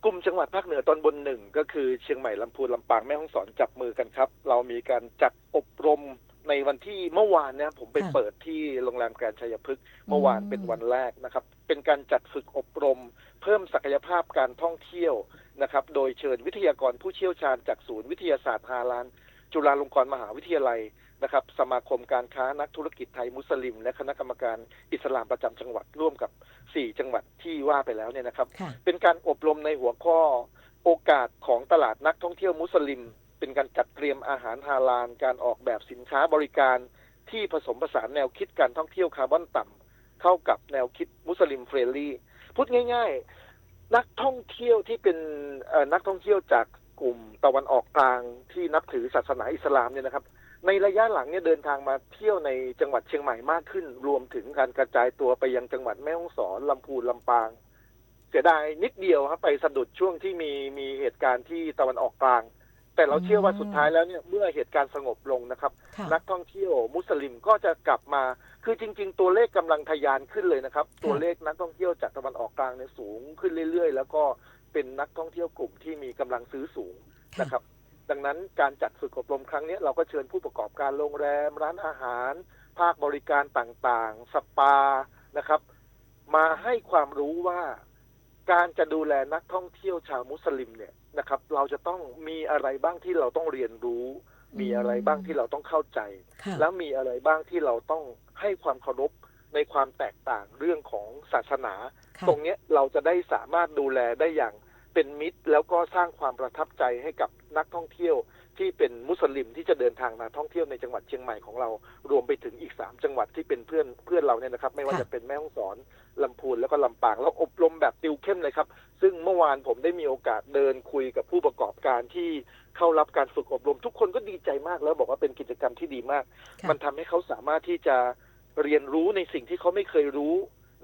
กลุ่มจังหวัดภาคเหนือตอนบนหนึ่งก็คือเชียงใหม่ลำพูนลำปางแม่ฮ่องสอนจับมือกันครับ เรามีการจัดอบรมในวันที่เมื่อวานเนี่ยผมไป ค่ะ เปิดที่โรงแรมแกรนด์ชัยพฤกษ์เมื่อวานเป็นวันแรกนะครับ เป็นการจัดฝึกอบรม เพิ่มศักยภาพการท่องเที่ยวนะครับ โดยเชิญวิทยากรผู้เชี่ยวชาญจากศูนย์วิทยาศาสตร์ฮาลาลจุฬาลงกรณ์มหาวิทยาลัยนะครับสมาคมการค้านักธุรกิจไทยมุสลิม และคณะกรรมการอิสลามประจำจังหวัดร่วมกับ4จังหวัดที่ว่าไปแล้วเนี่ยนะครับ ค่ะ เป็นการอบรมในหัวข้อโอกาสของตลาดนักท่องเที่ยวมุสลิม เป็นการจัดเตรียมอาหารฮาลาลการออกแบบสินค้าบริการที่ผสมผสานแนวคิดการท่องเที่ยวคาร์บอนต่ำเข้ากับแนวคิดมุสลิมเฟรนลี่พูดง่ายๆ นักท่องเที่ยวที่เป็นนักท่องเที่ยวจากกลุ่มตะวันออกกลางที่นับถือศาสนาอิสลามเนี่ยนะครับ ในระยะหลังเนี่ยเดินทางมาเที่ยวในจังหวัดเชียงใหม่มากขึ้น รวมถึงการกระจายตัวไปยังจังหวัดแม่ฮ่องสอนลำพูนลำปาง เสียดายนิดเดียวครับไปสะดุดช่วงที่มีเหตุการณ์ที่ตะวันออกกลาง แต่เราเชื่อว่าสุดท้ายแล้วเนี่ยเมื่อเหตุการณ์สงบลงนะครับ ค่ะ นักท่องเที่ยวมุสลิมก็จะกลับมาคือจริง ๆ ตัวเลขกำลังทะยานขึ้นเลยนะครับ ตัวเลขนักท่องเที่ยวจากตะวันออกกลางเนี่ยสูงขึ้นเรื่อยๆ แล้วก็เป็นนักท่องเที่ยวกลุ่มที่มีกำลังซื้อสูงนะครับ ดังนั้นการจัดฝึกอบรมครั้งนี้เราก็เชิญผู้ประกอบการโรงแรมร้านอาหาร ภาคบริการต่างๆ สปานะครับ มาให้ความรู้ว่าการจะดูแลนักท่องเที่ยวชาวมุสลิมเนี่ยนะครับ เราจะต้องมีอะไรบ้างที่เราต้องเรียนรู้ มีอะไรบ้างที่เราต้องเข้าใจ ค่ะ แล้วมีอะไรบ้างที่เราต้องให้ความเคารพในความแตกต่างเรื่องของศาสนา ค่ะ ตรงเนี้ยเราจะได้สามารถดูแลได้อย่างเป็นมิตร แล้วก็สร้างความประทับใจให้กับนักท่องเที่ยวที่เป็นมุสลิมที่จะเดินทางมาท่องเที่ยวในจังหวัดเชียงใหม่ของเรารวมไปถึงอีก3จังหวัดที่เป็นเพื่อนเราเนี่ยนะครับ ไม่ว่า ค่ะ จะเป็นแม่ฮ่องสอนลำพูนแล้วก็ลำปางแล้วอบรมแบบติวเข้มเลยครับ ซึ่งเมื่อวานผมได้มีโอกาสเดินคุยกับผู้ประกอบการที่เข้ารับการฝึกอบรม ทุกคนก็ดีใจมากแล้วบอกว่าเป็นกิจกรรมที่ดีมาก ค่ะ มันทำให้เขาสามารถที่จะเรียนรู้ในสิ่งที่เขาไม่เคยรู้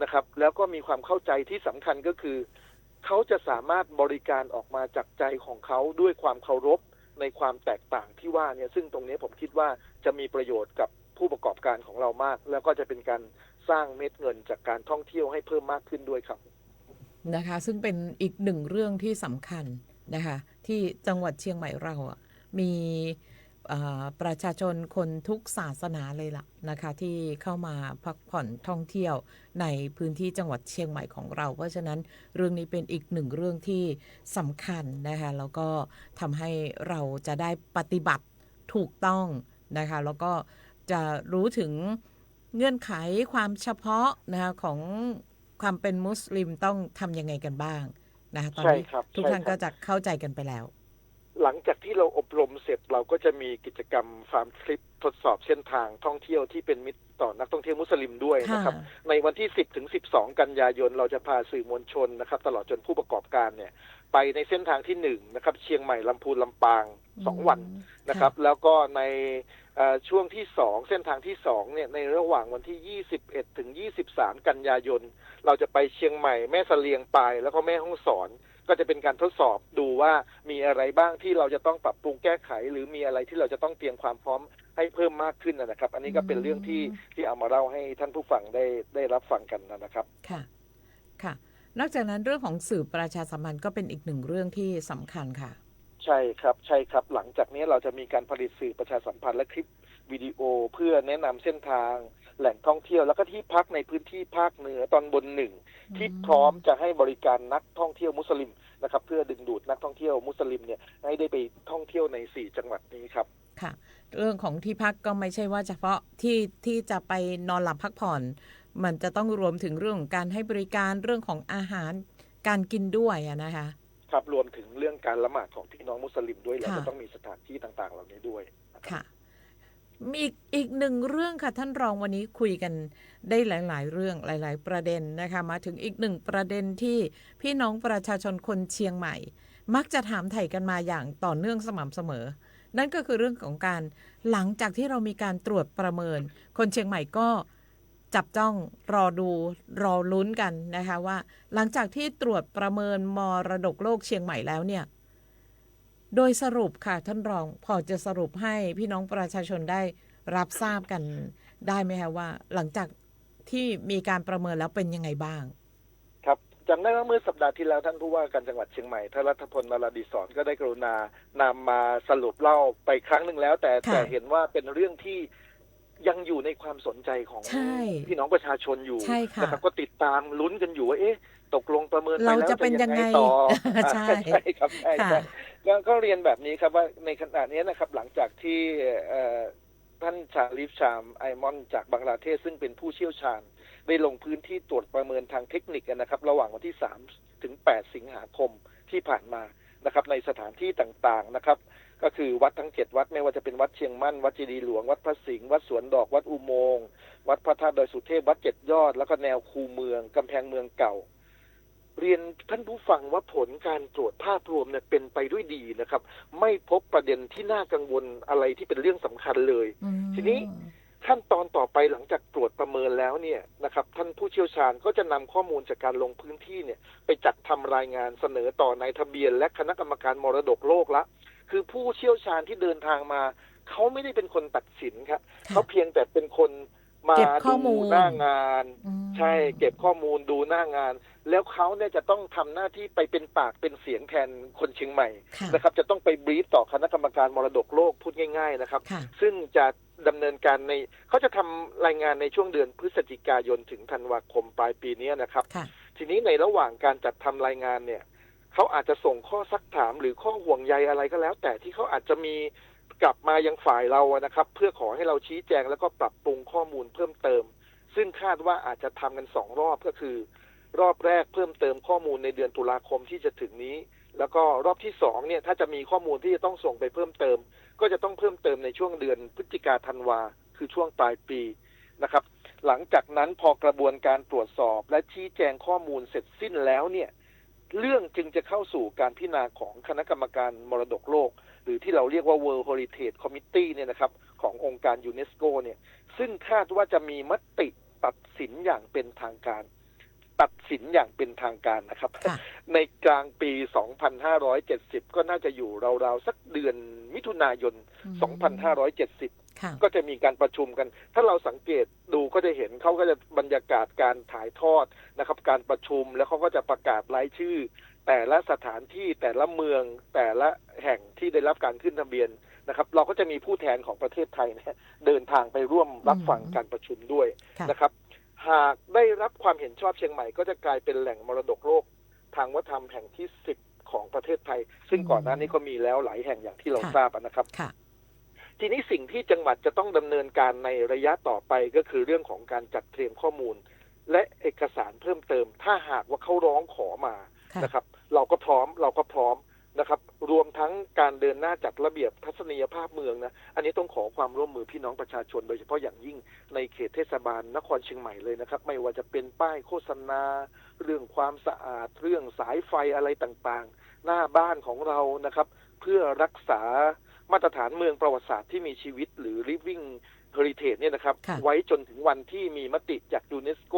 นะครับ แล้วก็มีความเข้าใจที่สำคัญก็คือ เขาจะสามารถบริการออกมาจากใจของเขาด้วยความเคารพในความแตกต่างที่ว่าเนี่ยซึ่งตรงนี้ผมคิดว่าจะมีประโยชน์กับผู้ประกอบการของเรามาก แล้วก็จะเป็นการสร้างเม็ดเงินจากการท่องเที่ยวให้เพิ่มมากขึ้นด้วยครับ นะคะซึ่งเป็นอีกหนึ่งเรื่องที่สำคัญนะคะที่จังหวัดเชียงใหม่เราอะมีประชาชนคนทุกศาสนาเลยล่ะนะคะที่เข้ามาพักผ่อนท่องเที่ยวในพื้นที่จังหวัดเชียงใหม่ของเรา เพราะฉะนั้นเรื่องนี้เป็นอีกหนึ่งเรื่องที่สำคัญนะคะแล้วก็ทำให้เราจะได้ปฏิบัติถูกต้องนะคะแล้วก็จะรู้ถึงเงื่อนไขความเฉพาะนะคะของความเป็นมุสลิมต้องทำยังไงกันบ้างนะคะตอนนี้ ใช่ครับ ทุกท่าน ใช่ครับ ก็จะเข้าใจกันไปแล้ว หลังจากที่เราอบรมเสร็จเราก็จะมีกิจกรรมฟาร์มทริปทดสอบเส้นทางท่องเที่ยวที่เป็นมิตรต่อนักท่องเที่ยวมุสลิมด้วยนะครับ ค่ะ ในวันที่ 10 ถึง 12 กันยายนเราจะพาสื่อมวลชนนะครับ ตลอดจนผู้ประกอบการเนี่ยไปในเส้นทางที่1นะครับเชียงใหม่ลำพูนลำปาง2 วันนะครับ แล้วก็ในช่วงที่2เส้นทางที่2เนี่ยในระหว่างวันที่ 21 ถึง 23 กันยายนเราจะไปเชียงใหม่แม่เสลียงปายแล้วก็แม่ฮ่องสอน ก็จะเป็นการทดสอบดูว่ามีอะไรบ้างที่เราจะต้องปรับปรุงแก้ไข หรือมีอะไรที่เราจะต้องเตรียมความพร้อมให้เพิ่มมากขึ้นนะครับ อันนี้ก็เป็นเรื่องที่เอามาเล่าให้ท่านผู้ฟังได้รับฟังกันนะครับ ค่ะค่ะ นอกจากนั้นเรื่องของสื่อประชาสัมพันธ์ก็เป็นอีกหนึ่งเรื่องที่สำคัญค่ะ ใช่ครับใช่ครับหลังจากนี้เราจะมีการผลิตสื่อประชาสัมพันธ์และคลิปวิดีโอเพื่อแนะนำเส้นทางแหล่งท่องเที่ยวแล้วก็ที่พักในพื้นที่ภาคเหนือตอนบน1ที่พร้อมจะให้บริการนักท่องเที่ยวมุสลิมนะครับเพื่อดึงดูดนักท่องเที่ยวมุสลิมเนี่ยให้ได้ไปท่องเที่ยวใน4จังหวัดนี้ครับ ค่ะ เรื่องของที่พักก็ไม่ใช่ว่าเฉพาะที่จะไปนอนหลับพักผ่อน มันจะต้องรวมถึงเรื่องของการให้บริการเรื่องของอาหารการกินด้วยนะคะ ครับรวมถึงเรื่องการละหมาดของพี่น้องมุสลิมด้วยเรา ค่ะ จะต้องมีสถานที่ต่างๆ เหล่านี้ด้วยนะครับ ค่ะ มีอีกหนึ่งเรื่องค่ะท่านรองวันนี้คุยกันได้หลายๆเรื่องหลายๆประเด็นนะคะมาถึงอีกหนึ่งประเด็นที่พี่น้องประชาชนคนเชียงใหม่มักจะถามไถ่กันมาอย่างต่อเนื่องสม่ำเสมอนั่นก็คือเรื่องของการหลังจากที่เรามีการตรวจประเมินคนเชียงใหม่ก็จับจ้องรอดูรอลุ้นกันนะคะว่าหลังจากที่ตรวจประเมินมรดกโลกเชียงใหม่แล้วเนี่ยโดยสรุปค่ะท่านรองพอจะสรุปให้พี่น้องประชาชนได้รับทราบกันได้ไหมคะว่าหลังจากที่มีการประเมินแล้วเป็นยังไงบ้างครับจำได้ว่าเมื่อสัปดาห์ที่แล้วท่านผู้ว่าการจังหวัดเชียงใหม่ท่านรัฐพล นราดิศรก็ได้กรุณานำมาสรุปเล่าไปครั้งหนึ่งแล้วแต่เห็นว่าเป็นเรื่องที่ยังอยู่ในความสนใจของพี่น้องประชาชนอยู่นะครับก็ติดตามลุ้นกันอยู่ว่าตกลงประเมินไปแล้วจะยังไงต่อใช่ครับใช่ก็เรียนแบบนี้ครับว่าในขณะนี้นะครับหลังจากที่ท่านชาลิฟชามไอมอนจากบังกลาเทศซึ่งเป็นผู้เชี่ยวชาญได้ลงพื้นที่ตรวจประเมินทางเทคนิคนะครับระหว่างวันที่3 ถึง 8 สิงหาคมที่ผ่านมานะครับในสถานที่ต่างๆนะครับก็คือวัดทั้ง7วัดไม่ว่าจะเป็นวัดเชียงมั่นวัดเจดีย์หลวงวัดพระสิงห์วัดสวนดอกวัดอุโมงค์วัดพระธาตุดอยสุเทพวัด7 ยอดแล้วก็แนวคูเมืองกำแพงเมืองเก่าเรียนท่านผู้ฟังว่าผลการตรวจภาพรวมเนี่ยเป็นไปด้วยดีนะครับไม่พบประเด็นที่น่ากังวลอะไรที่เป็นเรื่องสำคัญเลยทีนี้ขั้นตอนต่อไปหลังจากตรวจประเมินแล้วเนี่ยนะครับท่านผู้เชี่ยวชาญก็จะนำข้อมูลจากการลงพื้นที่เนี่ยไปจัดทำรายงานเสนอต่อนายทะเบียนและคณะกรรมการมรดกโลกละคือผู้เชี่ยวชาญที่เดินทางมาเขาไม่ได้เป็นคนตัดสินครับเขาเพียงแต่เป็นคนมาดูหน้างานใช่เก็บข้อมูลดูหน้างานแล้วเขาเนี่ยจะต้องทำหน้าที่ไปเป็นปากเป็นเสียงแทนคนเชียงใหม่นะครับจะต้องไปบรีฟต่อคณะกรรมการมรดกโลกพูดง่ายๆนะครับซึ่งจะดำเนินการในเขาจะทำรายงานในช่วงเดือนพฤศจิกายนถึงธันวาคมปลายปีนี้นะครับทีนี้ในระหว่างการจัดทำรายงานเนี่ยเขาอาจจะส่งข้อซักถามหรือข้อห่วงใยอะไรก็แล้วแต่ที่เขาอาจจะมีกลับมายังฝ่ายเรานะครับเพื่อขอให้เราชี้แจงแล้วก็ปรับปรุงข้อมูลเพิ่มเติมซึ่งคาดว่าอาจจะทำกัน2 รอบก็คือรอบแรกเพิ่มเติมข้อมูลในเดือนตุลาคมที่จะถึงนี้แล้วก็รอบที่2เนี่ยถ้าจะมีข้อมูลที่จะต้องส่งไปเพิ่มเติมก็จะต้องเพิ่มเติมในช่วงเดือนพฤศจิกาธันวาคือช่วงปลายปีนะครับหลังจากนั้นพอกระบวนการตรวจสอบและชี้แจงข้อมูลเสร็จสิ้นแล้วเนี่ยเรื่องจึงจะเข้าสู่การพิจารณาของคณะกรรมการมรดกโลกหรือที่เราเรียกว่า World Heritage Committee เนี่ยนะครับขององค์การยูเนสโกเนี่ยซึ่งคาดว่าจะมีมติตัดสินอย่างเป็นทางการนะครับในกลางปี 2570 ก็น่าจะอยู่ราวๆสักเดือนมิถุนายน 2570 ก็จะมีการประชุมกันถ้าเราสังเกตดูก็จะเห็นเขาก็จะบรรยากาศการถ่ายทอดนะครับการประชุมแล้วเขาก็จะประกาศรายชื่อแต่ละสถานที่แต่ละเมืองแต่ละแห่งที่ได้รับการขึ้นทะเบียนนะครับเราก็จะมีผู้แทนของประเทศไทยนะเดินทางไปร่วมรับฟังการประชุมด้วยนะครับหากได้รับความเห็นชอบเชียงใหม่ก็จะกลายเป็นแหล่งมรดกโลกทางวัฒนธรรมแห่งที่10ของประเทศไทยซึ่งก่อนหน้านี้ก็มีแล้วหลายแห่งอย่างที่เราทราบนะครับทีนี้สิ่งที่จังหวัดจะต้องดำเนินการในระยะต่อไปก็คือเรื่องของการจัดเตรียมข้อมูลและเอกสารเพิ่มเติมถ้าหากว่าเขาร้องขอมานะครับเราก็พร้อมนะครับรวมทั้งการเดินหน้าจัดระเบียบทัศนียภาพเมืองนะอันนี้ต้องขอความร่วมมือพี่น้องประชาชนโดยเฉพาะอย่างยิ่งในเขตเทศบาลนครเชียงใหม่เลยนะครับไม่ว่าจะเป็นป้ายโฆษณาเรื่องความสะอาดเรื่องสายไฟอะไรต่างๆหน้าบ้านของเรานะครับเพื่อรักษามาตรฐานเมืองประวัติศาสตร์ที่มีชีวิตหรือ Living Heritage เนี่ยนะครับไว้จนถึงวันที่มีมติจากยูเนสโก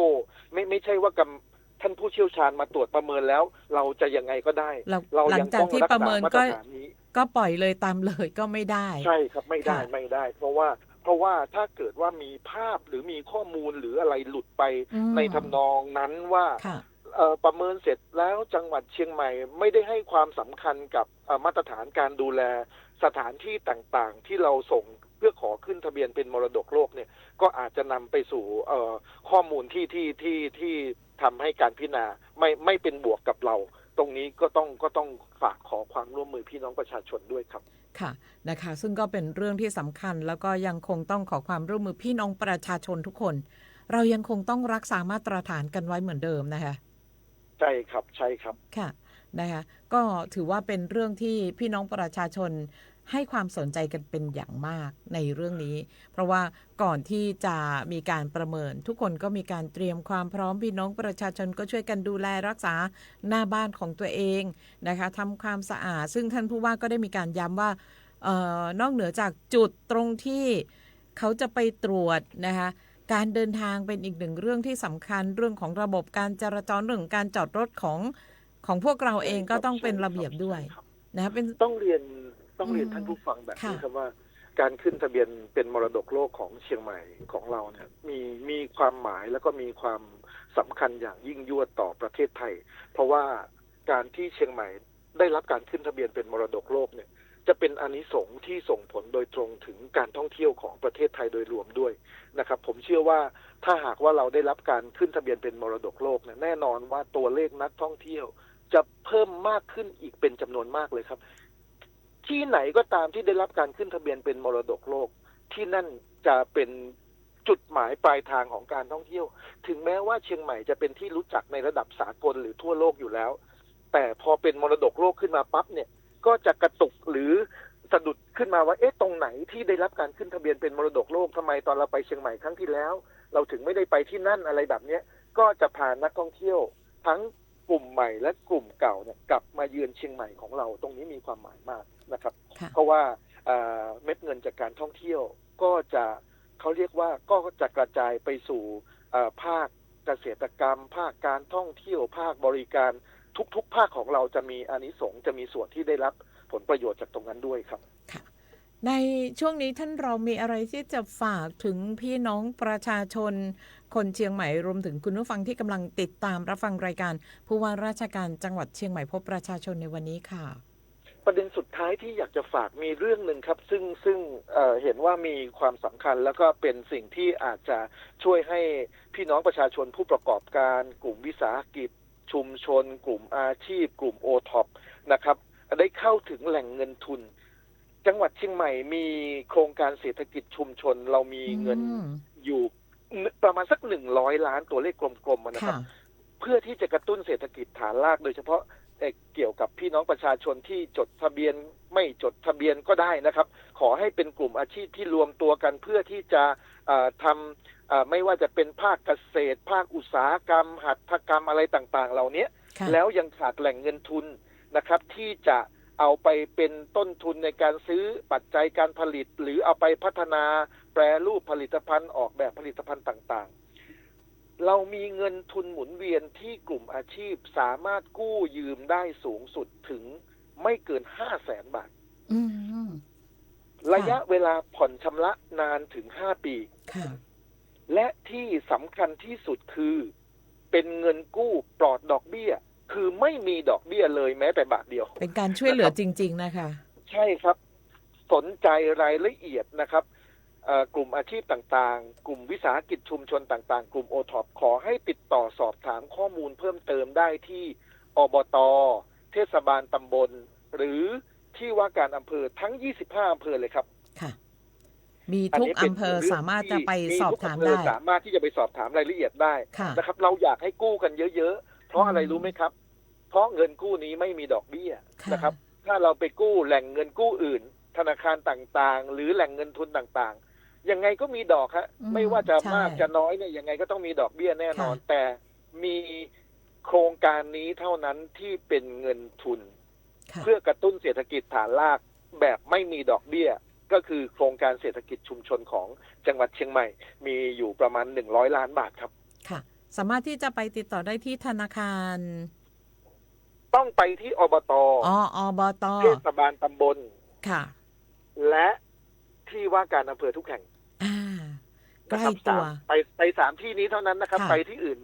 ไม่ใช่ว่าท่านผู้เชี่ยวชาญมาตรวจประเมินแล้วเราจะยังไงก็ได้เรายังต้องรักษามาตรฐานนี้ก็ปล่อยเลยตามเลยก็ไม่ได้ใช่ครับไม่ได้เพราะว่าถ้าเกิดว่ามีภาพหรือมีข้อมูลหรืออะไรหลุดไปในทำนองนั้นว่าประเมินเสร็จแล้วจังหวัดเชียงใหม่ไม่ได้ให้ความสำคัญกับมาตรฐานการดูแลสถานที่ต่างๆที่เราส่งเพื่อขอขึ้นทะเบียนเป็นมรดกโลกเนี่ยก็อาจจะนำไปสู่ข้อมูลที่ทำให้การพิจารณาไม่เป็นบวกกับเราตรงนี้ก็ต้องฝากขอความร่วมมือพี่น้องประชาชนด้วยครับค่ะนะคะซึ่งก็เป็นเรื่องที่สำคัญแล้วก็ยังคงต้องขอความร่วมมือพี่น้องประชาชนทุกคนเรายังคงต้องรักษามาตรฐานกันไว้เหมือนเดิมนะคะใช่ครับค่ะนะคะก็ถือว่าเป็นเรื่องที่พี่น้องประชาชน ให้ความสนใจกันเป็นอย่างมากในเรื่องนี้เพราะว่าก่อนที่จะมีการประเมินทุกคนก็มีการเตรียมความพร้อมพี่น้องประชาชนก็ช่วยกันดูแลรักษาหน้าบ้านของตัวเองนะคะทำความสะอาดซึ่งท่านผู้ว่าก็ได้มีการย้ำว่านอกเหนือจากจุดตรงที่เขาจะไปตรวจนะคะการเดินทางเป็นอีกหนึ่งเรื่องที่สำคัญเรื่องของระบบการจราจรเรื่องการจอดรถของพวกเราเองก็ต้องเป็นระเบียบด้วยนะเป็นต้องเรียนท่านผู้ฟังแบบนี้ครับว่าการขึ้นทะเบียนเป็นมรดกโลกของเชียงใหม่ของเราเนี่ยมีความหมายแล้วก็มีความสำคัญอย่างยิ่งยวดต่อประเทศไทยเพราะว่าการที่เชียงใหม่ได้รับการขึ้นทะเบียนเป็นมรดกโลกเนี่ยจะเป็นอานิสงส์ที่ส่งผลโดยตรงถึงการท่องเที่ยวของประเทศไทยโดยรวมด้วยนะครับผมเชื่อว่าถ้าหากว่าเราได้รับการขึ้นทะเบียนเป็นมรดกโลกเนี่ยแน่นอนว่าตัวเลขนักท่องเที่ยวจะเพิ่มมากขึ้นอีกเป็นจำนวนมากเลยครับที่ไหนก็ตามที่ได้รับการขึ้นทะเบียนเป็นมรดกโลกที่นั่นจะเป็นจุดหมายปลายทางของการท่องเที่ยวถึงแม้ว่าเชียงใหม่จะเป็นที่รู้จักในระดับสากลหรือทั่วโลกอยู่แล้วแต่พอเป็นมรดกโลกขึ้นมาปั๊บเนี่ยก็จะกระตุกหรือสะดุดขึ้นมาว่าตรงไหนที่ได้รับการขึ้นทะเบียนเป็นมรดกโลกทำไมตอนเราไปเชียงใหม่ครั้งที่แล้วเราถึงไม่ได้ไปที่นั่นอะไรแบบนี้ก็จะพานักท่องเที่ยวทั้งกลุ่มใหม่และกลุ่มเก่าเนี่ยกลับมาเยือนเชียงใหม่ของเราตรงนี้มีความหมายมากนะครับเพราะว่าเม็ดเงินจากการท่องเที่ยวก็จะเขาเรียกว่าก็จะกระจายไปสู่ภาคเกษตรกรรมภาคการท่องเที่ยวภาคบริการทุกภาคของเราจะมีอานิสงส์จะมีส่วนที่ได้รับผลประโยชน์จากตรงนั้นด้วยครับในช่วงนี้ท่านเรามีอะไรที่จะฝากถึงพี่น้องประชาชนคนเชียงใหม่รวมถึงคุณผู้ฟังที่กำลังติดตามรับฟังรายการผู้ว่าราชการจังหวัดเชียงใหม่พบประชาชนในวันนี้ค่ะประเด็นสุดท้ายที่อยากจะฝากมีเรื่องหนึ่งครับซึ่งเห็นว่ามีความสำคัญแล้วก็เป็นสิ่งที่อาจจะช่วยให้พี่น้องประชาชนผู้ประกอบการกลุ่มวิสาหกิจชุมชนกลุ่มอาชีพกลุ่มโอท็อปนะครับได้เข้าถึงแหล่งเงินทุนจังหวัดเชียงใหม่มีโครงการเศรษฐกิจชุมชนเรามีเงินอยู่ประมาณสัก100 ล้านตัวเลขกลมๆนะครับเพื่อที่จะกระตุ้นเศรษฐกิจฐานรากโดยเฉพาะเกี่ยวกับพี่น้องประชาชนที่จดทะเบียนไม่จดทะเบียนก็ได้นะครับขอให้เป็นกลุ่มอาชีพที่รวมตัวกันเพื่อที่จะทำไม่ว่าจะเป็นภาคเกษตรภาคอุตสาหกรรมหัตถกรรมอะไรต่างๆเหล่านี้แล้วยังขาดแหล่งเงินทุนนะครับที่จะเอาไปเป็นต้นทุนในการซื้อปัจจัยการผลิตหรือเอาไปพัฒนาแปรรูปผลิตภัณฑ์ออกแบบผลิตภัณฑ์ต่างๆเรามีเงินทุนหมุนเวียนที่กลุ่มอาชีพสามารถกู้ยืมได้สูงสุดถึงไม่เกิน 500,000 บาทระยะเวลาผ่อนชำระนานถึง5 ปีและที่สำคัญที่สุดคือเป็นเงินกู้ปลอดดอกเบี้ยคือไม่มีดอกเบี้ยเลยแม้แต่บาทเดียวเป็นการช่วยเหลือจริงๆนะคะใช่ครับสนใจรายละเอียดนะครับกลุ่มอาชีพต่างๆกลุ่มวิสาหกิจชุมชนต่างๆกลุ่มโอท็อปขอให้ติดต่อสอบถามข้อมูลเพิ่มเติมได้ที่อบต.เทศบาลตำบลหรือที่ว่าการอำเภอทั้ง25 อำเภอเลยครับค่ะมีทุกอำเภอสามารถจะไปสอบถามได้สามารถที่จะไปสอบถามรายละเอียดได้นะครับเราอยากให้กู้กันเยอะๆเพราะอะไรรู้ไหมครับเพราะเงินกู้นี้ไม่มีดอกเบี้ยนะครับถ้าเราไปกู้แหล่งเงินกู้อื่นธนาคารต่างๆหรือแหล่งเงินทุนต่างๆยังไงก็มีดอกฮะไม่ว่าจะมากจะน้อยเนี่ยยังไงก็ต้องมีดอกเบี้ยแน่นอนแต่มีโครงการนี้เท่านั้นที่เป็นเงินทุนเพื่อกระตุ้นเศรษฐกิจฐานรากแบบไม่มีดอกเบี้ยก็คือโครงการเศรษฐกิจชุมชนของจังหวัดเชียงใหม่มีอยู่ประมาณ100 ล้านบาทครับค่ะสามารถที่จะไปติดต่อได้ที่ธนาคารต้องไปที่อบต.อบต.เทศบาลตำบลค่ะและที่ว่าการอำเภอทุกแห่งใกล้ตัวไป3 ที่นี้เท่านั้นนะครับไปที่อื่น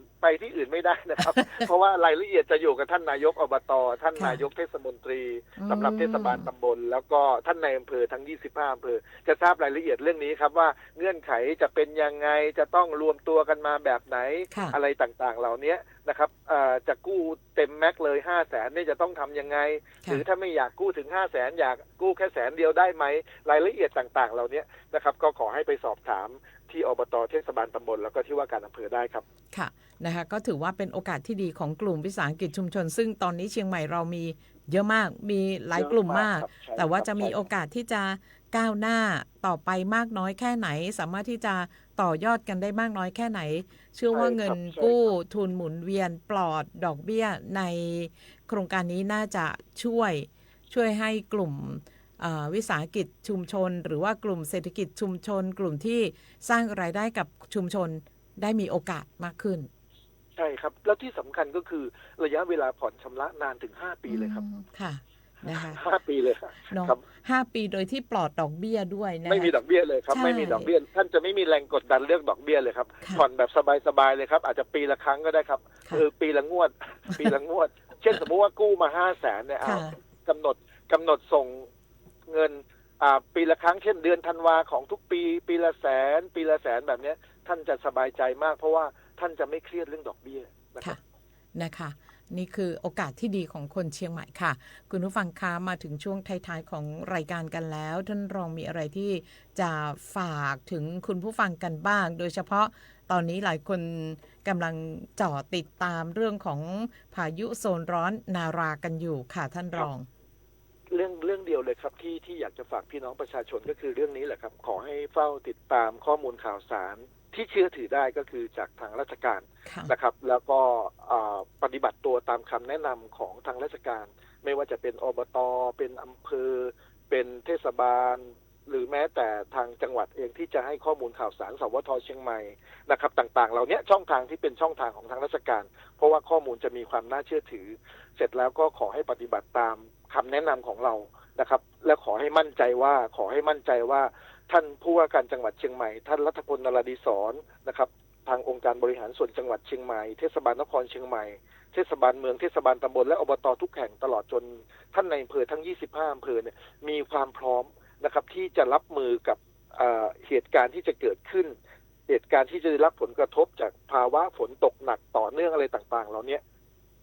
ไม่ได้นะครับ เพราะว่ารายละเอียดจะอยู่กับท่านนายกอบต.ท่านนายกเทศมนตรีสำหรับเทศบาลตำบลแล้วก็ท่านนายอำเภอทั้ง25 อำเภอจะทราบรายละเอียดเรื่องนี้ครับว่าเงื่อนไขจะเป็นยังไงจะต้องรวมตัวกันมาแบบไหนอะไรต่างๆเหล่านี้นะครับจะกู้เต็มแม็กเลย500,000นี่จะต้องทำยังไงหรือถ้าไม่อยากกู้ถึง500,000อยากกู้แค่100,000ได้ไหมรายละเอียดต่างๆเหล่านี้นะครับก็ขอให้ไปสอบถาม ที่อบต.เทศบาลตำบลแล้วก็ที่ว่าการอำเภอได้ครับค่ะนะคะก็ถือว่าเป็นโอกาสที่ดีของกลุ่มวิสาหกิจชุมชนซึ่งตอนนี้เชียงใหม่เรามีเยอะมากมีหลายกลุ่มมากแต่ว่าจะมีโอกาสที่จะก้าวหน้าต่อไปมากน้อยแค่ไหนสามารถที่จะต่อยอดกันได้มากน้อยแค่ไหนเชื่อว่าเงินกู้ทุนหมุนเวียนปลอดดอกเบี้ยในโครงการนี้น่าจะช่วยให้กลุ่มวิสาหกิจชุมชนหรือว่ากลุ่มเศรษฐกิจชุมชนกลุ่มที่สร้างรายได้กับชุมชนได้มีโอกาสมากขึ้นใช่ครับแล้วที่สำคัญก็คือระยะเวลาผ่อนชำระนานถึง5 ปีเลยครับค่ะนะคะ5 ปีเลยครับ5 ปีโดยที่ปลอดดอกเบี้ยด้วยนะไม่มีดอกเบี้ยเลยครับไม่มีดอกเบี้ยท่านจะไม่มีแรงกดดันเรื่องดอกเบี้ยเลยครับผ่อนแบบสบายๆเลยครับอาจจะปีละครั้งก็ได้ครับปีละงวดเช่นสมมุติว่ากู้มา500,000เนี่ยกำหนดส่งเงินปีละครั้งเช่นเดือนธันวาของทุกปีละแสนแบบนี้ท่านจะสบายใจมากเพราะว่าท่านจะไม่เครียดเรื่องดอกเบี้ยนะคะนี่คือโอกาสที่ดีของคนเชียงใหม่ค่ะคุณผู้ฟังคะมาถึงช่วงท้ายๆของรายการกันแล้วท่านรองมีอะไรที่จะฝากถึงคุณผู้ฟังกันบ้างโดยเฉพาะตอนนี้หลายคนกำลังจ่อติดตามเรื่องของพายุโซนร้อนนารากันอยู่ค่ะท่านรองเรื่องเดียวเลยครับที่อยากจะฝากพี่น้องประชาชนก็คือเรื่องนี้แหละครับขอให้เฝ้าติดตามข้อมูลข่าวสารที่เชื่อถือได้ก็คือจากทางราชการนะครับแล้วก็ปฏิบัติตัวตามคำแนะนำของทางราชการไม่ว่าจะเป็นอบต.เป็นอำเภอเป็นเทศบาลหรือแม้แต่ทางจังหวัดเองที่จะให้ข้อมูลข่าวสารสวท.เชียงใหม่นะครับต่างๆเหล่านี้ช่องทางที่เป็นช่องทางของทางราชการเพราะว่าข้อมูลจะมีความน่าเชื่อถือเสร็จแล้วก็ขอให้ปฏิบัติตามคำแนะนำของเรานะครับและขอให้มั่นใจว่าท่านผู้ว่าการจังหวัดเชียงใหม่ท่านรัฐพล นราดีศรนะครับทางองค์การบริหารส่วนจังหวัดเชียงใหม่เทศบาลนครเชียงใหม่เทศบาลเมืองเทศบาลตำบลและอบต.ทุกแห่งตลอดจนท่านในอำเภอทั้ง25อำเภอเนี่ยมีความพร้อมนะครับที่จะรับมือกับเหตุการณ์ที่จะเกิดขึ้นเหตุการณ์ที่จะได้รับผลกระทบจากภาวะฝนตกหนักต่อเนื่องอะไรต่างๆเหล่านี้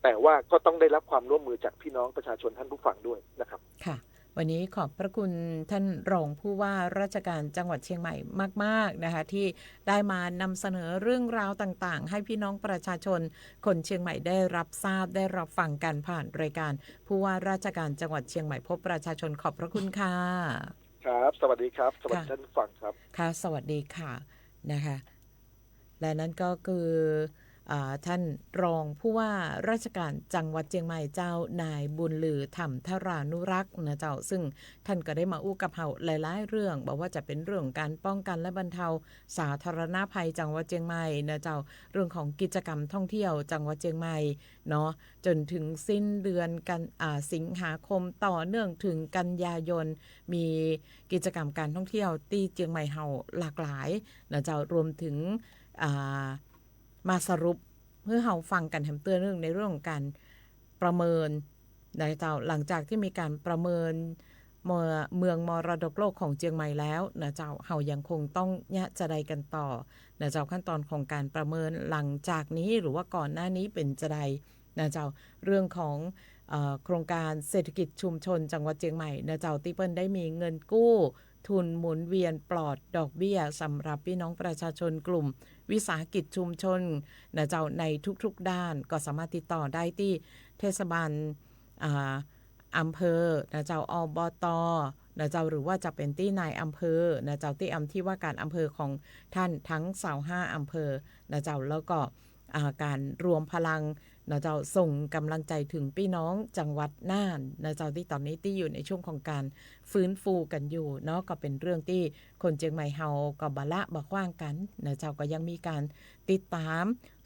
แต่ว่าก็ต้องได้รับความร่วมมือจากพี่น้องประชาชนท่านผู้ฟังด้วยนะครับค่ะวันนี้ขอบพระคุณท่านรองผู้ว่าราชการจังหวัดเชียงใหม่มากๆนะคะที่ได้มานำเสนอเรื่องราวต่างๆให้พี่น้องประชาชนคนเชียงใหม่ได้รับทราบได้รับฟังกันผ่านรายการผู้ว่าราชการจังหวัดเชียงใหม่พบประชาชนขอบพระคุณค่ะครับสวัสดีครับสวัสดีท่านผู้ฟังครับค่ะสวัสดีค่ะนะคะและนั่นก็คือท่านรองผู้ว่าราชการจังหวัดเชียงใหม่เจ้านายบุญลือธรรมธรานุรักษ์นะเจ้าซึ่งท่านก็ได้มาอู้กับเฮาหลายๆเรื่องบอกว่าจะเป็นเรื่องการป้องกันและบรรเทาสาธารณภัยจังหวัดเชียงใหม่นะเจ้าเรื่องของกิจกรรมท่องเที่ยวจังหวัดเชียงใหม่เนาะจนถึงสิ้นเดือนกันสิงหาคมต่อเนื่องถึงกันยายนมีกิจกรรมการท่องเที่ยวที่เชียงใหม่เฮาหลากหลายนะเจ้ารวมถึงมาสรุปเพื่อเราฟังกันแถมเตือนเรื่องในเรื่องของการประเมินนะเจ้าหลังจากที่มีการประเมินเมืองมรดกโลกของเชียงใหม่แล้วนะเจ้าเรายังคงต้องจะใดกันต่อนะเจ้าขั้นตอนของการประเมินหลังจากนี้หรือว่าก่อนหน้านี้เป็นจะใดนะเจ้าเรื่องของโครงการเศรษฐกิจชุมชนจังหวัดเชียงใหม่นะเจ้าที่เปิ้ลได้มีเงินกู้ทุนหมุนเวียนปลอดดอกเบี้ยสำหรับพี่น้องประชาชนกลุ่มวิสาหกิจชุมชนนะเจ้าในทุกๆด้านก็สามารถติดต่อได้ที่เทศบาลอำเภอนะเจ้าอบต.นะเจ้าหรือว่าจะเป็นที่นายอำเภอนะเจ้าที่ว่าการอำเภอของท่านทั้ง25อำเภอนะเจ้าแล้วก็การรวมพลังนะเจ้าส่งกำลังใจถึงพี่น้องจังหวัดน่านนะเจ้าที่ตอนนี้ที่อยู่ในช่วงของการฟื้นฟูกันอยู่เนาะก็เป็นเรื่องที่คนเชียงใหม่เฮาก็บละบ่ขว้างกันนะเจ้าก็ยังมีการติดตาม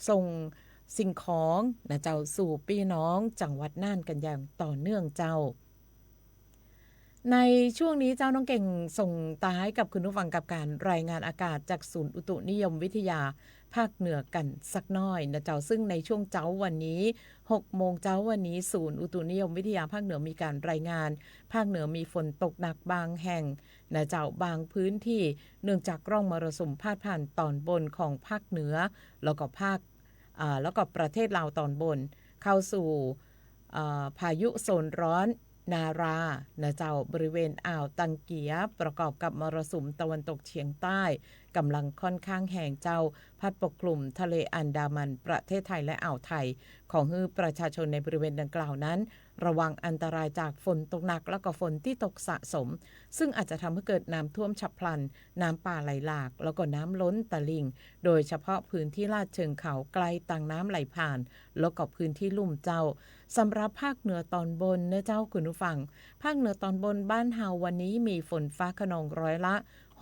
ส่งสิ่งของนะเจ้าสู่พี่น้องจังหวัดน่านกันอย่างต่อเนื่องเจ้าในช่วงนี้เจ้าน้องเก่งส่งตาให้กับคุณผู้ฟังกับการรายงานอากาศจากศูนย์อุตุนิยมวิทยาภาคเหนือกันสักน้อยนะเจ้าซึ่งในช่วงเช้าวันนี้6โมงเช้าวันนี้ศูนย์อุตุนิยมวิทยาภาคเหนือมีการรายงานภาคเหนือมีฝนตกหนักบางแห่งนะเจ้าบางพื้นที่เนื่องจากร่องมรสุมพาดผ่านตอนบนของภาคเหนือแล้วก็ประเทศลาวตอนบนเข้าสู่พายุโซนร้อนนารานะเจ้าบริเวณอ่าวตังเกียประกอบกับมรสุมตะวันตกเฉียงใต้ กำลังค่อนข้างแห้งเจ้าพัดปกคลุมทะเลอันดามันประเทศไทยและอ่าวไทยของฮือประชาชนในบริเวณดังกล่าวนั้นระวังอันตรายจากฝนตกหนักแล้วก็ฝนที่ตกสะสมซึ่งอาจจะทำให้เกิดน้ำท่วมฉับพลันน้ำป่าไหลหลากแล้วก็น้ำล้นตลิ่งโดยเฉพาะพื้นที่ลาดเชิงเขาไกลต่างน้ำไหลผ่านแล้วก็พื้นที่ลุ่มเจ้าสำหรับภาคเหนือตอนบนนะเจ้าคุณผู้ฟังภาคเหนือตอนบนบ้านเฮาวันนี้มีฝนฟ้าคะนองร้อยละ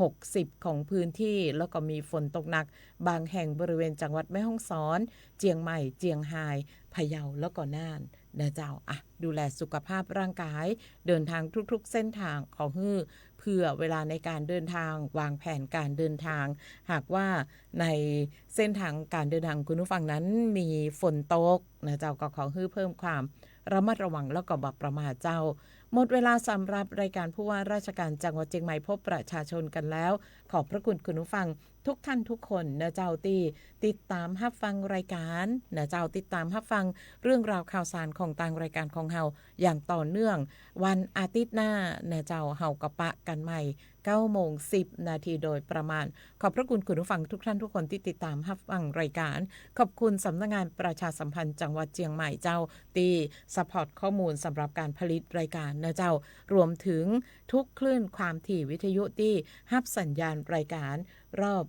60ของพื้นที่แล้วก็มีฝนตกหนักบางแห่งบริเวณจังหวัดแม่ฮ่องสอนเจียงใหม่เจียงไฮ้พะเยาแล้วก็น่านนะเจ้าดูแลสุขภาพร่างกายเดินทางทุกๆเส้นทางของฮือเพื่อเวลาในการเดินทางวางแผนการเดินทางหากว่าในเส้นทางการเดินทางคุณผู้ฟังนั้นมีฝนตกนะเจ้าก็ขอฮือเพิ่มความระมัดระวังแล้วก็บ่ประมาทเจ้าหมดเวลาสำหรับรายการผู้ว่าราชการจังหวัดเชียงใหม่พบประชาชนกันแล้วขอบพระคุณคุณผู้ฟังทุกท่านทุกคนนะเจ้าที่ติดตามรับฟังรายการนะเจ้าติดตามรับฟังเรื่องราวข่าวสารของทางรายการของเฮาอย่างต่อเนื่องวันอาทิตย์หน้านะเจ้าเฮากะปะกันใหม่ 9:10 นาทีโดยประมาณขอบพระคุณคุณผู้ฟังทุกท่านทุกคนที่ติดตามรับฟังรายการขอบคุณสำนักงานประชาสัมพันธ์จังหวัดเชียงใหม่เจ้าที่ซัพพอร์ตข้อมูลสำหรับการผลิตรายการนะเจ้ารวมถึงทุกคลื่นความถี่วิทยุที่รับสัญญาณรายการรอบ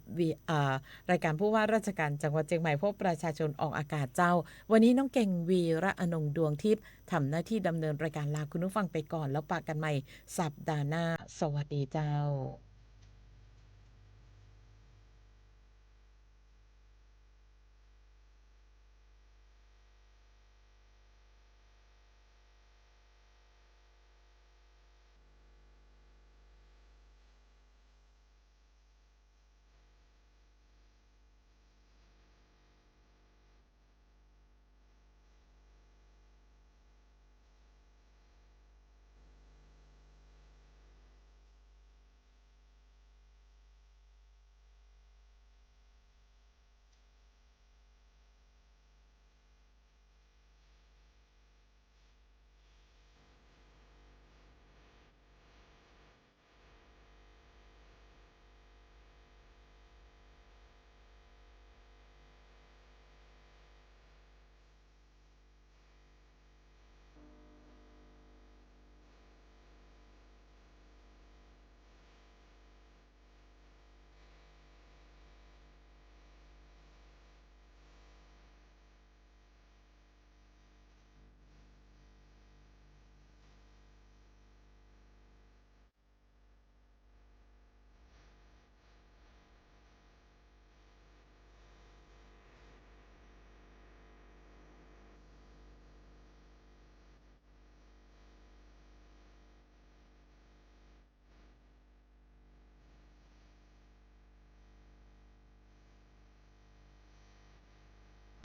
รายการผู้ว่าราชการจังหวัดเชียงใหม่พบประชาชนออกอากาศเจ้าวันนี้น้องเก่งวีระอนงดวงทิพย์ทำหน้าที่ดำเนินรายการลาคุณผู้ฟังไปก่อนแล้วปะกันใหม่สัปดาห์หน้าสวัสดีเจ้า